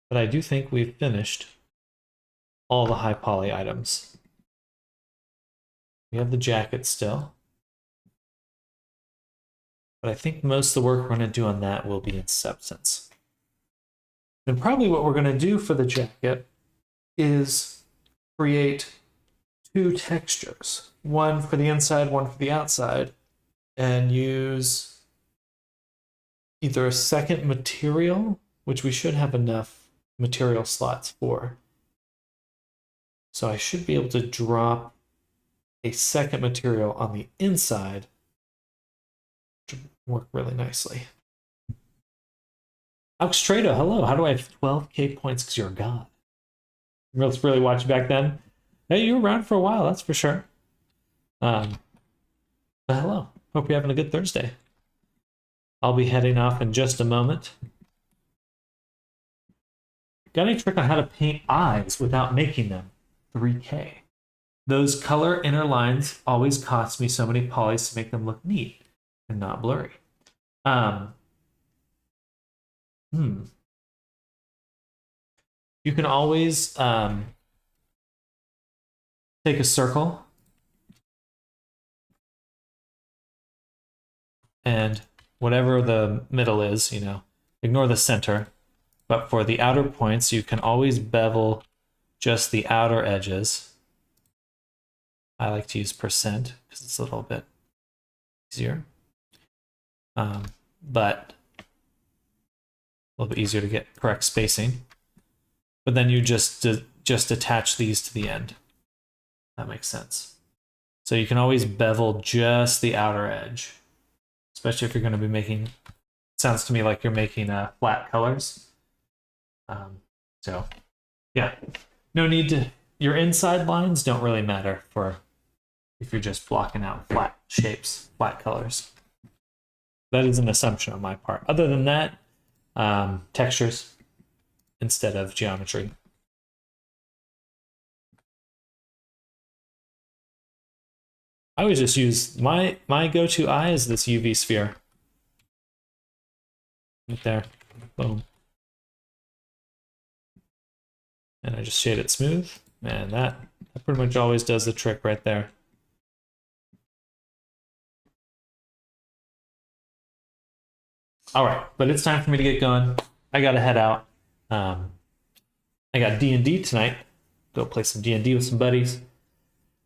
S1: But I do think we've finished all the high poly items. We have the jacket still. But I think most of the work we're going to do on that will be in substance. And probably what we're going to do for the jacket is create 2 textures. One for the inside, one for the outside. And use either a second material, which we should have enough material slots for. So I should be able to drop a second material on the inside, which would work really nicely. Auxtrado, hello. How do I have 12k points because you're a god? Let's really watch you back then. Hey, you were around for a while, that's for sure. But hello. Hope you're having a good Thursday. I'll be heading off in just a moment. Got any trick on how to paint eyes without making them? 3K. Those color inner lines always cost me so many polys to make them look neat and not blurry. You can always take a circle and whatever the middle is, you know, ignore the center. But for the outer points, you can always bevel just the outer edges. I like to use percent because it's a little bit easier. But a little bit easier to get correct spacing. But then you just attach these to the end. That makes sense. So you can always bevel just the outer edge, especially if you're going to be making, sounds to me like you're making flat colors. So yeah, no need to, your inside lines don't really matter for if you're just blocking out flat shapes, flat colors. That is an assumption on my part. Other than that, textures instead of geometry. I always just use my go-to eye is this UV sphere. Right there. Boom. And I just shade it smooth. And that pretty much always does the trick right there. All right, but it's time for me to get going. I gotta head out. I got D&D tonight. Go play some D&D with some buddies.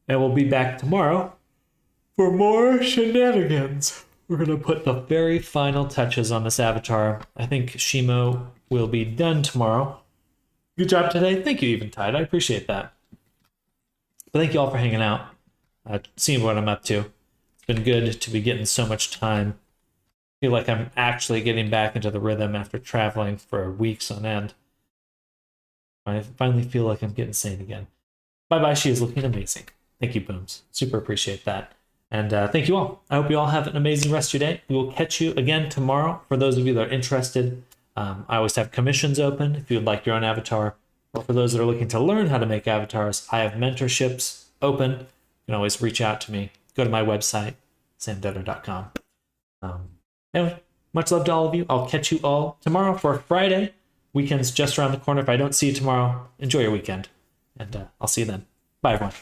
S1: And we'll be back tomorrow for more shenanigans. We're going to put the very final touches on this avatar. I think Shimo will be done tomorrow. Good job today. Thank you, Eventide. I appreciate that. But thank you all for hanging out, seeing what I'm up to. It's been good to be getting so much time. I feel like I'm actually getting back into the rhythm after traveling for weeks on end. I finally feel like I'm getting sane again. Bye-bye. She is looking amazing. Thank you, Booms. Super appreciate that. And thank you all. I hope you all have an amazing rest of your day. We will catch you again tomorrow. For those of you that are interested, I always have commissions open if you would like your own avatar. Or for those that are looking to learn how to make avatars, I have mentorships open. You can always reach out to me. Go to my website, samdutter.com. Anyway, much love to all of you. I'll catch you all tomorrow for Friday. Weekend's just around the corner. If I don't see you tomorrow, enjoy your weekend. And I'll see you then. Bye, everyone.